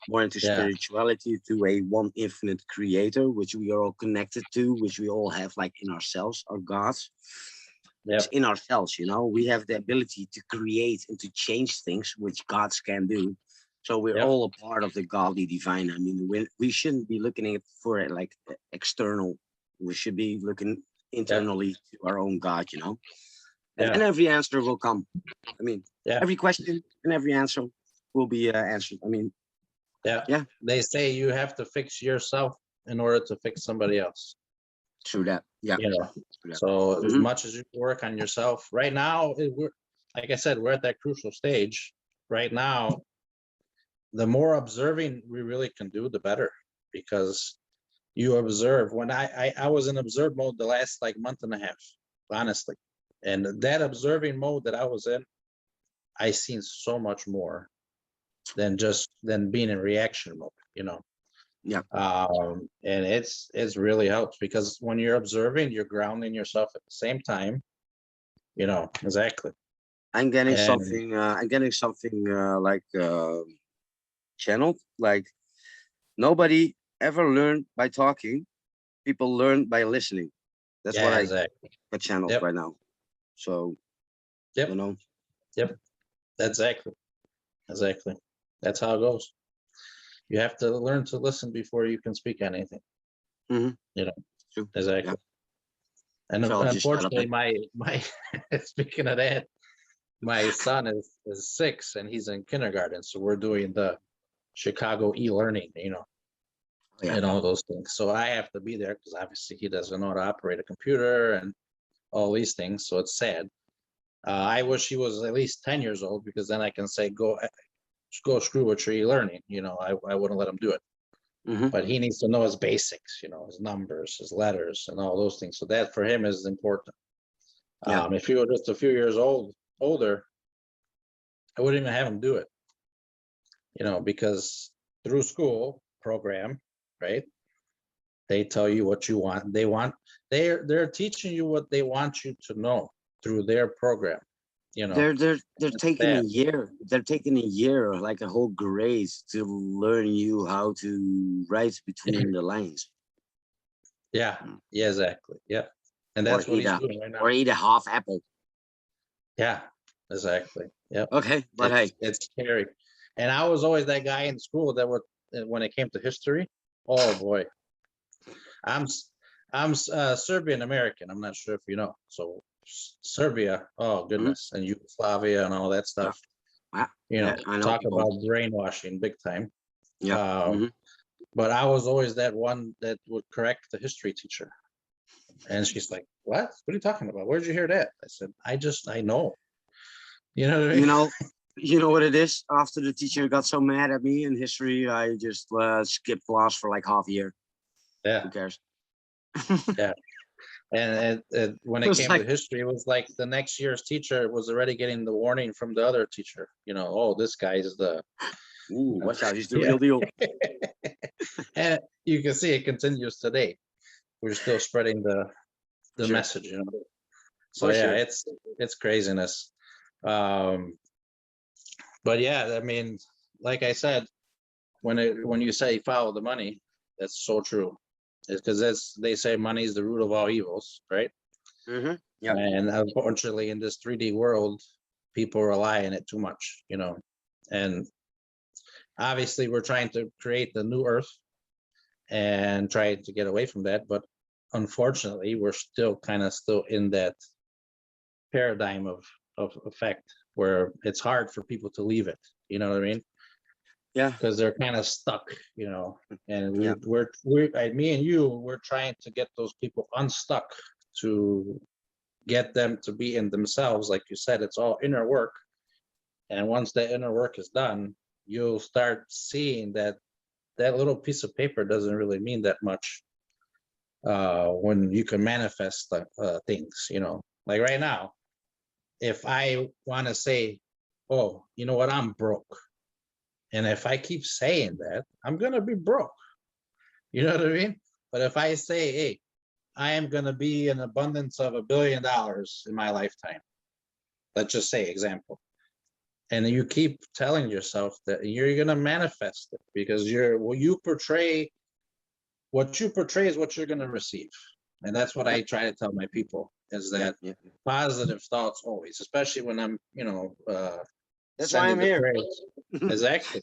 More into Yeah. spirituality, to a one infinite creator, which we are all connected to, which we all have like in ourselves, our gods. It's Yep. in ourselves. We have the ability to create and to change things, which gods can do. So we're Yep. all a part of the godly divine. I mean, we shouldn't be looking at for it like external. We should be looking Yep. internally to our own God, and Yeah. every answer will come. I mean, Yeah. every question and every answer will be answered. I mean, Yeah. yeah, They say you have to fix yourself in order to fix somebody else. true that. Yeah, You know. true that. So as Hmm. much as you work on yourself right now, we're, like I said, we're at that crucial stage right now. The more observing we really can do, the better, because you observe. When I was in observe mode the last like month and a half, honestly. And that observing mode that I was in, I seen so much more than being in reaction mode, you know. Yeah. And it's really helps because when you're observing, you're grounding yourself at the same time, you know. Exactly. I'm getting And something. I'm getting something like channeled. Like nobody ever learned by talking. People learn by listening. That's what yeah, I exactly. got channeled Yep, right now. So you yep, know. yep. Exactly, exactly. That's how it goes. You have to learn to listen before you can speak anything, Hmm. you know. True. Yeah. Exactly. And Self unfortunately, development. my speaking of that, my son is 6 and he's in kindergarten, so we're doing the Chicago e-learning, you know, Oh, yeah. and all those things. So I have to be there because obviously he doesn't know how to operate a computer and all these things. So it's sad. I wish he was at least 10 years old because then I can say go screw what you're learning. You know, I wouldn't let him do it. Hmm. But he needs to know his basics, you know, his numbers, his letters, and all those things. So that for him is important. Yeah. If he were just a few years older, I wouldn't even have him do it, you know, because through school program, right? They tell you what you want. They're teaching you what they want you to know through their program, you know. They're It's taking a sad. year. They're taking a year, like a whole grade, to learn you how to write between the lines, Yeah, yeah, exactly. Yeah. And or that's what eat he's a doing right or now. eat a half apple. Yeah, exactly. Yep. Okay, but hey, It's scary. And I was always that guy in school that would when it came to history. Oh boy, I'm s- I'm Serbian American. I'm not sure if you know. So Serbia, oh mhm, goodness, and Yugoslavia and all that yeah, stuff. yeah, You know, yeah, I know talk people. about brainwashing big time. Yeah. Um, but I was always that one that would correct the history teacher. And she's like, "What? What are you talking about? Where'd you hear that?" I said, I know." You know what I You mean? know, you know what it is. After the teacher got so mad at me in history, I just skipped class for like half a year. Yeah, Who cares? yeah. And when It it was came to like, history, it was like the next year's teacher was already getting the warning from the other teacher. You know, oh, this guy is the ooh, watch out, he's the yeah. real deal. And you can see it continues today. We're still spreading For the sure, message, you know. So for yeah, sure. it's craziness. Um, but yeah, I mean, like I said, when you say follow the money, that's so true. It's because that's they say money is the root of all evils, right? Yeah, And unfortunately, in this 3D world, people rely on it too much, you know. And obviously, we're trying to create the new Earth and try to get away from that. But unfortunately, we're still kind of still in that paradigm of effect where it's hard for people to leave it. You know what I mean? yeah, Because they're kind of stuck, you know. And yeah. me and you, we're trying to get those people unstuck to get them to be in themselves. Like you said, it's all inner work. And once that inner work is done, you'll start seeing that that little piece of paper doesn't really mean that much when you can manifest things, you know. Like right now, if I want to say, oh, you know what, I'm broke. And if I keep saying that, I'm going to be broke. You know what I mean? But if I say, hey, I am going to be an abundance of $1 billion in my lifetime, let's just say, example, and you keep telling yourself that you're going to manifest it because what you portray is what you're going to receive. And that's what Yeah, I try to tell my people is yeah, that yeah. positive thoughts always, especially when I'm, That's why sending I'm the here. prayers. Exactly.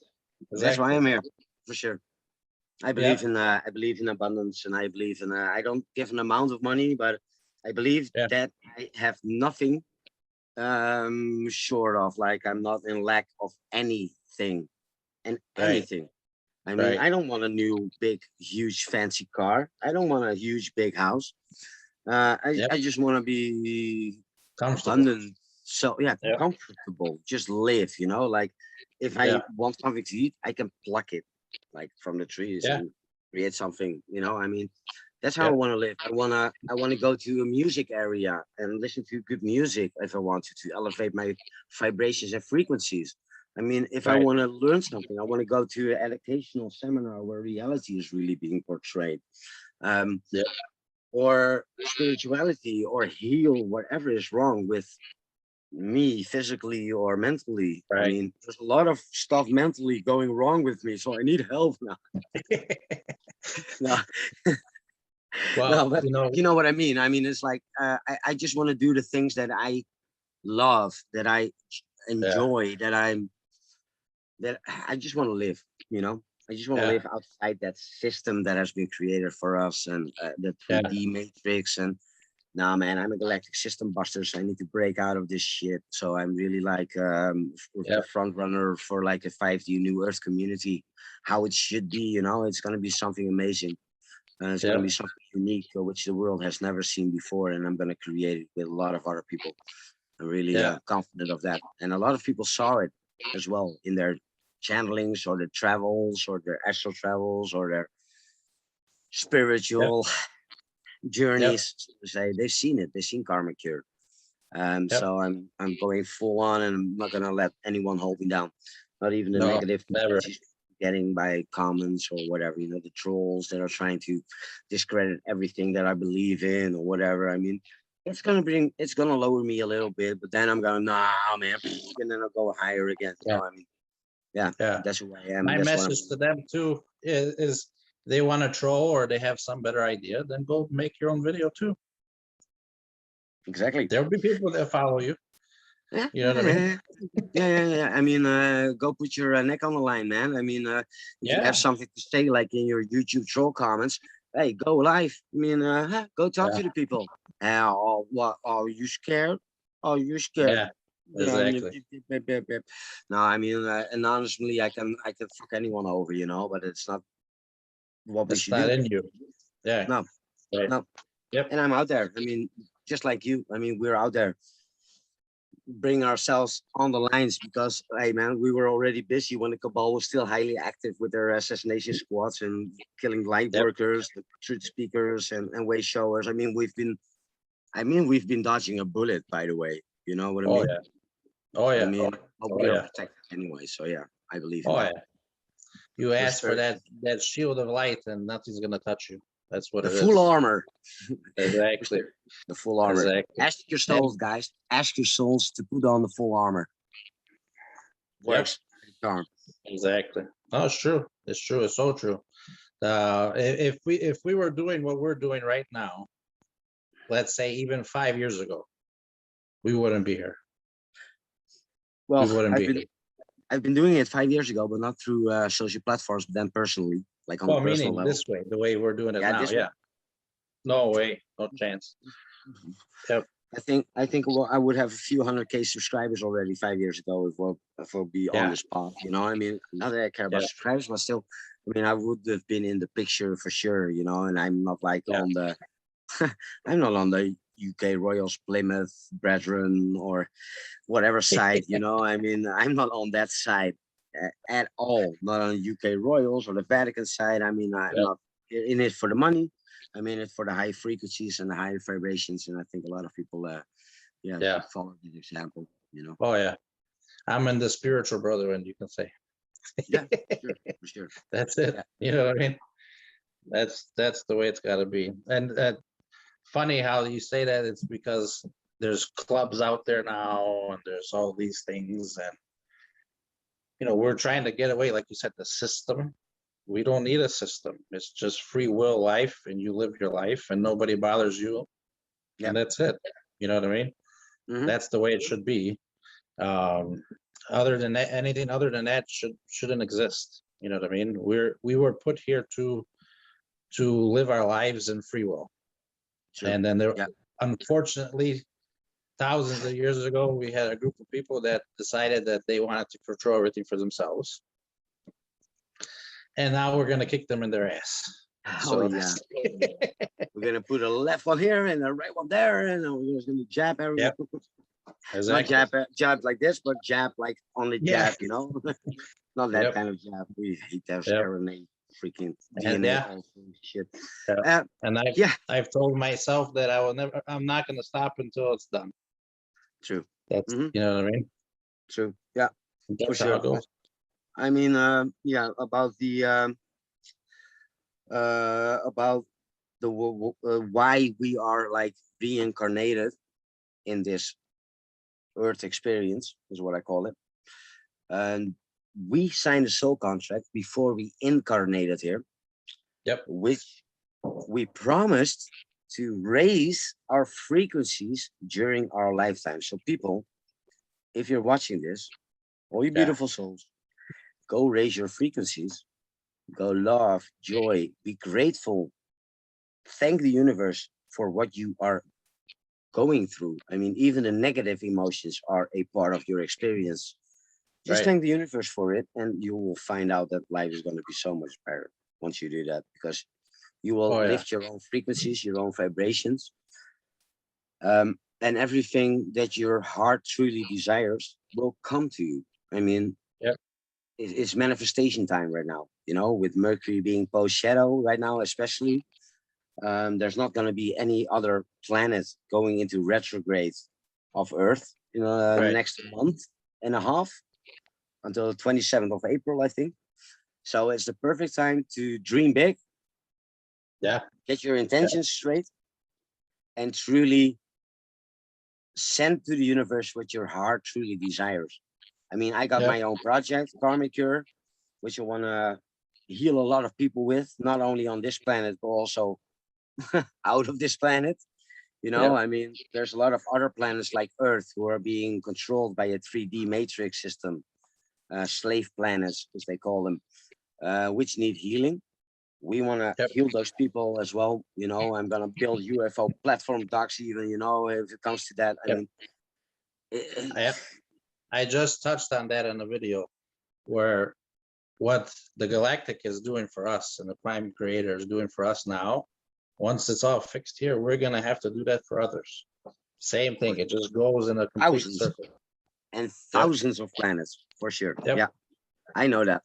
That's why Exactly. I'm here, for sure. Yep. I believe in abundance, and I believe in I don't give an amount of money, but I believe Yeah. that I have nothing short of, like, I'm not in lack of anything and Right. anything. I mean, Right. I don't want a new big huge fancy car. I don't want a huge big house. Yep. I just want to be Comfortable. abundant. So yeah, Yep. comfortable. Just live, like if I Yeah. want something to eat, I can pluck it like from the trees Yeah. and create something, I mean, That's how I want to live. I wanna go to a music area and listen to good music if I want to elevate my vibrations and frequencies. I mean, if I Right. want to learn something, I want to go to an educational seminar where reality is really being portrayed. Um, Yeah. or spirituality, or heal whatever is wrong with me physically or mentally. I Right. mean, there's a lot of stuff mentally going wrong with me, so I need help now. No, Well, no, but you know what I mean. I mean, it's like I just want to do the things that I love, that I yeah, enjoy, that I just want to live. You know, I just want to yeah, live outside that system that has been created for us, and the yeah, 3D matrix. And nah, man, I'm a galactic system buster, so I need to break out of this shit. So I'm really like yeah, a front runner for like a 5D New Earth community, how it should be. You know, it's gonna be something amazing. It's yeah, gonna be something unique, which the world has never seen before, and I'm gonna create it with a lot of other people. I'm really yeah, confident of that, and a lot of people saw it as well in their channelings or their travels or their astral travels or their yeah, spiritual yeah, journeys. So to say, they've seen it. They've seen karma cure. yeah. So I'm going full on, and I'm not gonna let anyone hold me down. Not even the No, negative never. frequencies getting by comments or whatever. You know, the trolls that are trying to discredit everything that I believe in or whatever. I mean, it's gonna lower me a little bit, but then I'm going, nah, man, and then I'll go higher again. You Yeah, know, I mean, yeah, yeah. that's who I am. My That's what I'm message to them too is they want to troll or they have some better idea, then go make your own video too. exactly. There'll be people that follow you. Yeah, You know what I mean? yeah, yeah. I mean, go put your neck on the line, man. I mean, if you have Yeah, something to say, like in your YouTube troll comments, hey, go live. I mean, go talk yeah, to the people. Oh, what? Are you scared? Are you scared? yeah, Yeah. exactly. No, I mean, anonymously, I can fuck anyone over, you know, but it's not what we It's should not do. in you. Yeah, No, right. no. Yep. And I'm out there. I mean, just like you. I mean, we're out there bring ourselves on the lines because, hey man, we were already busy when the cabal was still highly active with their assassination squads and killing light Yep. workers, the truth speakers, and way showers. I mean we've been dodging a bullet, by the way. You know what I Oh mean? yeah. Oh I yeah. mean, but Oh we are yeah. protected anyway, so yeah, I believe in Oh that. yeah. You We're ask for spirit, that shield of light and nothing's gonna touch you. That's what the it full is. armor. We're Exactly. spirit, the full armor. Exactly. Ask your And souls, guys. Ask your souls to put on the full armor. yep, Works. Charm. exactly. No, it's true. It's true. It's so true. If we were doing what we're doing right now, let's say even 5 years ago, we wouldn't be here. We Well, wouldn't be here. I've been doing it 5 years ago, but not through social platforms, but then personally, like on a Well, personal meaning level. this way, the way we're doing it Yeah, now. this way. Yeah. No way. No chance. Yep. I think well, I would have a few 100K subscribers already 5 years ago if I'll be on Yeah. this path. You know, I mean, not that I care about Yeah. subscribers, but still, I mean, I would have been in the picture for sure. You know, and I'm not like Yeah. on the, I'm not on the UK Royals, Plymouth, Brethren, or whatever side. You know, I mean, I'm not on that side at all. Not on UK Royals or the Vatican side. I mean, I'm Yep. not in it for the money. I'm in it for the high frequencies and the high vibrations. And I think a lot of people, yeah, Yeah. could follow this example. You know, Oh yeah. I'm in the spiritual brotherhood, you can say. yeah, for sure. That's it. Yeah, You know what I mean? That's the way it's got to be. And funny how you say that. It's because there's clubs out there now, and there's all these things, and we're trying to get away, like you said, the system. We don't need a system. It's just free will life, and you live your life, and nobody bothers you, yeah. and that's it. You know what I mean? Hmm. That's the way it should be. Um, other than that, anything other than that shouldn't exist. You know what I mean? We were put here to live our lives in free will, True. and then there, Yeah. unfortunately, thousands of years ago, we had a group of people that decided that they wanted to control everything for themselves, and now we're gonna kick them in their ass. Oh So yeah. that's We're gonna put a left one here and a right one there, and we're just gonna jab everyone. yep, Not exactly. jab like this, but jab like on the Yeah, jab. You know, not that yep, kind of jab. We hate those yep, error names. freaking And DNA, yeah, all sorts of shit. yeah. Uh, And yeah, I've told myself that I'm not gonna stop until it's done. true. That's, Hmm. you know what I mean? True. Yeah, for That's how sure. it goes. I mean, yeah, about the why we are like reincarnated in this Earth experience is what I call it. And we signed a soul contract before we incarnated here, Yep. which we promised to raise our frequencies during our lifetime. So, people, if you're watching this, all you Yeah. beautiful souls, go raise your frequencies, go love, joy, be grateful, thank the universe for what you are going through. I mean, even the negative emotions are a part of your experience. Just Right. thank the universe for it, and you will find out that life is going to be so much better once you do that, because you will Oh yeah. lift your own frequencies, your own vibrations, and everything that your heart truly desires will come to you. I mean, Yep. it's manifestation time right now, you know, with Mercury being post shadow right now, especially. There's not going to be any other planet going into retrograde of Earth in the Right. next month and a half until the 27th of April, I think. So it's the perfect time to dream big, Yeah. get your Yeah. intentions straight, and truly send to the universe what your heart truly desires. I mean, I got Yep. my own project, Karmic Cure, which I want to heal a lot of people with, not only on this planet, but also out of this planet. You know, Yep. I mean, there's a lot of other planets like Earth who are being controlled by a 3D matrix system, slave planets, as they call them, which need healing. We want to Yep. heal those people as well. You know, I'm going to build UFO platform docs, even, you know, if it comes to that. I Yep. mean, eh, I I just touched on that in the video where what the Galactic is doing for us and the Prime Creator is doing for us now. Once it's all fixed here, we're gonna have to do that for others. Same for thing. It just goes in a complete thousands circle. and Yep. thousands of planets, for sure. Yep. Yeah, I know that.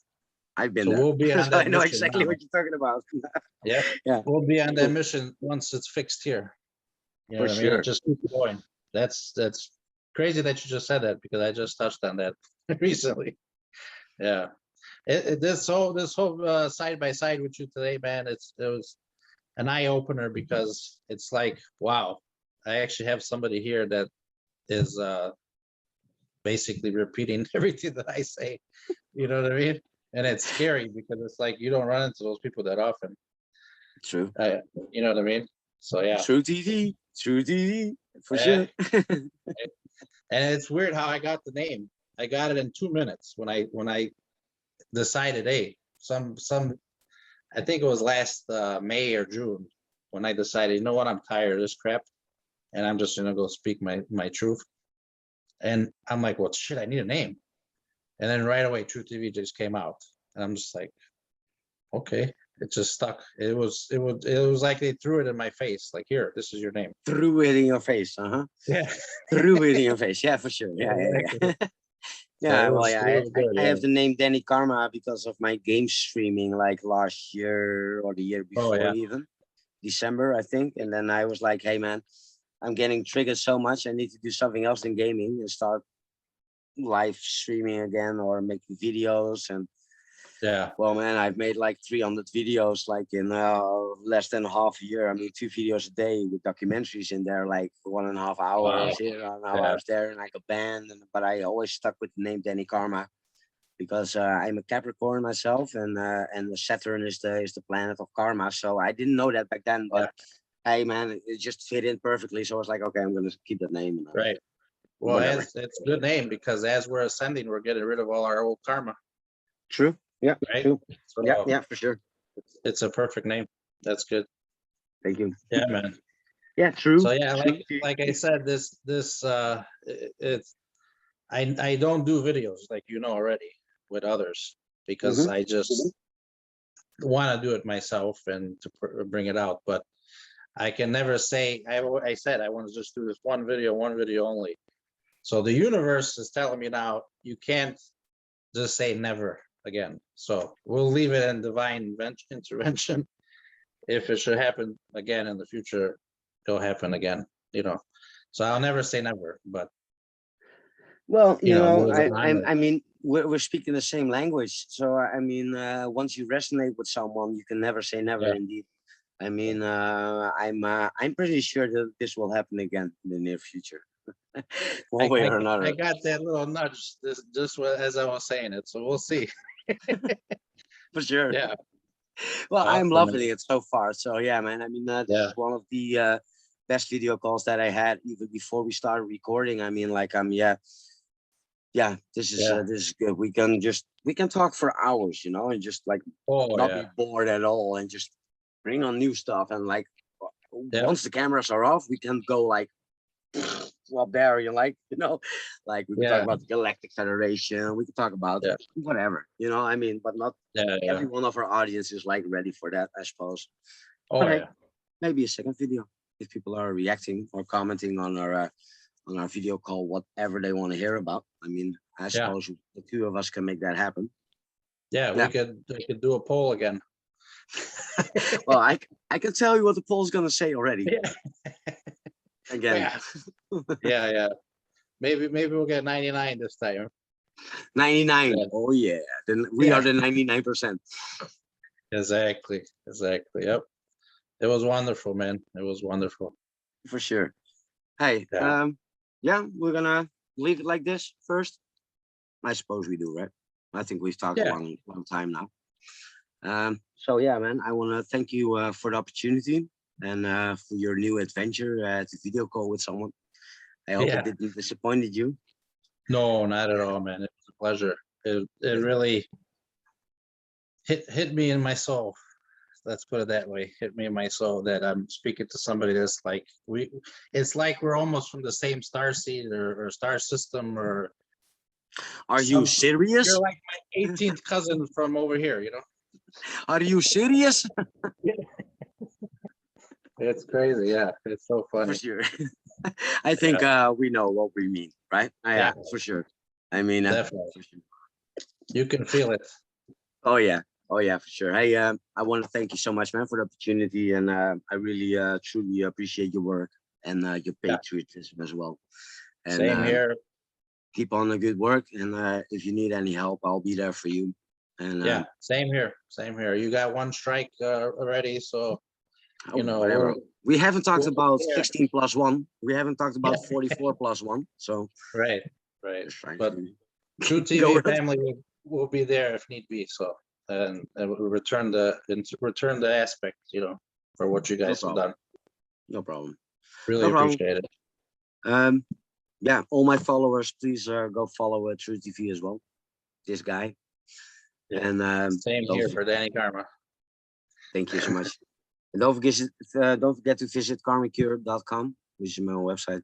I've been So there. we'll be on So I that know mission exactly now. what you're talking about. Yep. Yeah, We'll be on that cool. mission once it's fixed here. You know For what I mean? It sure. just keeps going. That's crazy that you just said that because I just touched on that recently. Yeah. This whole side by side with you today, man. It was an eye opener because it's like, wow, I actually have somebody here that is basically repeating everything that I say. You know what I mean? And it's scary because it's like you don't run into those people that often. True. Uh, you know what I mean? So yeah. TrueTV. TrueTV. For Eh, sure. and it's weird how I got the name. I got it in 2 minutes when I decided, hey, some I think it was last May or June when I decided, you know what, I'm tired of this crap, and I'm just gonna go speak my truth. And I'm like, well, shit, I need a name. And then right away, TrueTV just came out, and I'm just like, okay, it just stuck. It was like they threw it in my face, like, here, this is your name. Threw it in your face. Uh-huh. Yeah, Threw it in your face. Yeah, for sure. Yeah, yeah, exactly. yeah. So Yeah, well, it yeah, was good. I Yeah. have the name Danny Karma because of my game streaming like last year or the year Oh before, yeah. even December, I think. And then I was like, hey, man, I'm getting triggered so much. I need to do something else than gaming and start live streaming again or making videos. And Yeah. well, man, I've made like 300 videos like in less than half a year. I mean, 2 videos a day with documentaries in there, like 1.5 hours Wow. here, 1.5 Yeah. hours there, and like a band. But I always stuck with the name Danny Karma because I'm a Capricorn myself, and Saturn is the planet of karma. So I didn't know that back then, but Yeah. hey, man, it just fit in perfectly. So I was like, okay, I'm gonna keep that name. Right. Well, Whatever. as it's a good name because as we're ascending, we're getting rid of all our old karma, True. Yeah. right? True. Yeah. So Yeah. For sure. it's a perfect name. That's good. Thank you. Yeah, man. Yeah. True. So yeah, True. like I said, it's I don't do videos like you know already with others because Mm-hmm. I just want to do it myself and to bring it out. But I can never say I said I want to just do this one video only. So the universe is telling me now you can't just say never. again. So we'll leave it in divine intervention. If it should happen again in the future, it'll happen again, you know. So I'll never say never, but Well, you know, it was an I honor. I mean, we're speaking the same language, so I mean, once you resonate with someone, you can never say never. Yeah. Indeed, I mean, I'm pretty sure that this will happen again in the near future, one way or I another. got that little nudge just as I was saying it. So we'll see. For sure. Yeah. Well, I'm Awesome, man. loving it so far. So yeah, man. I mean, this Yeah. is one of the best video calls that I had even before we started recording. I mean, like, yeah, Yeah. this is good. We can talk for hours, and just like Oh not yeah. be bored at all, and just bring on new stuff. And like Yeah. once the cameras are off, we can go like well, Barry, like like we can talk Yeah. about the Galactic Federation. We can talk about Yeah. whatever, I mean, but not Yeah. Yeah. every one of our audience is like ready for that, I suppose. Oh But hey, yeah. maybe a second video if people are reacting or commenting on our video call, whatever they want to hear about. I mean, I Yeah. suppose the two of us can make that happen. Yeah. Yeah. We could do a poll again. Well, I can tell you what the poll's gonna say already. Yeah. Again, Yeah. Yeah. Yeah. Maybe we'll get 99 this time. 99. Yeah. Oh yeah, then we Yeah. are the 99%. Exactly. Exactly. Yep. It was wonderful, man. It was wonderful. For sure. Hey, Yeah. yeah, we're gonna leave it like this first. I suppose we do, right? I think we've talked a Yeah. long time now. So yeah, man, I want to thank you for the opportunity and for your new adventure to video call with someone. I hope it Yeah. didn't disappointed you. No, not at all, man. It was a pleasure. It really hit me in my soul. Let's put it that way. Hit me in my soul that I'm speaking to somebody that's like it's like we're almost from the same star seed or star system or Are you some. You're serious? like my 18th cousin from over here, you know? Are you serious? It's crazy, yeah. It's so For funny. sure. I think we know what we mean, right? Yeah, for sure. I mean, Definitely. for sure. You can feel it. Oh yeah, for sure. Hey, I want to thank you so much, man, for the opportunity, and I really truly appreciate your work and your patriotism as well. And Same here. keep on the good work, and if you need any help, I'll be there for you. And Yeah, same here. Same here. You got one strike already, so you know whatever. We haven't talked we're about there. 16 plus 1. We haven't talked about Yeah. 44 plus 1. So Right. just trying But to True go TV with it. family will be there if need be. So and we'll return the aspect, you know, for what you guys have done. No problem. Really No problem. appreciate it. Yeah, all my followers, please go follow TrueTV as well. This guy. Yeah. And Same here for Danny Karma. thank you so much. And don't forget to visit karmacure.com, which is my website,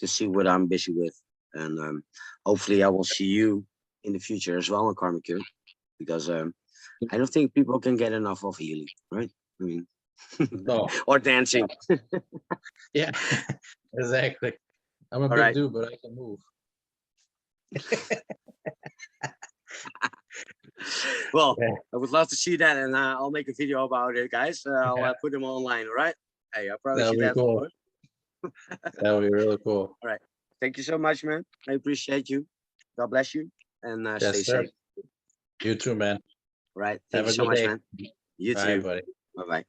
to see what I'm busy with. And hopefully I will see you in the future as well on Karmacure, because I don't think people can get enough of healing, right? I mean, No. or dancing. Yeah, exactly. I'm a All big right. dude, but I can move. Well, Yeah. I would love to see that, and I'll make a video about it, guys. I'll put them online. All right. Hey, I promise That'll you be that. cool. That would be really cool. All right. Thank you so much, man. I appreciate you. God bless you, and stay Yes, sir. safe. You too, man. All right. Thank Have you a so good much, day. man. You Bye, too. buddy. Bye bye.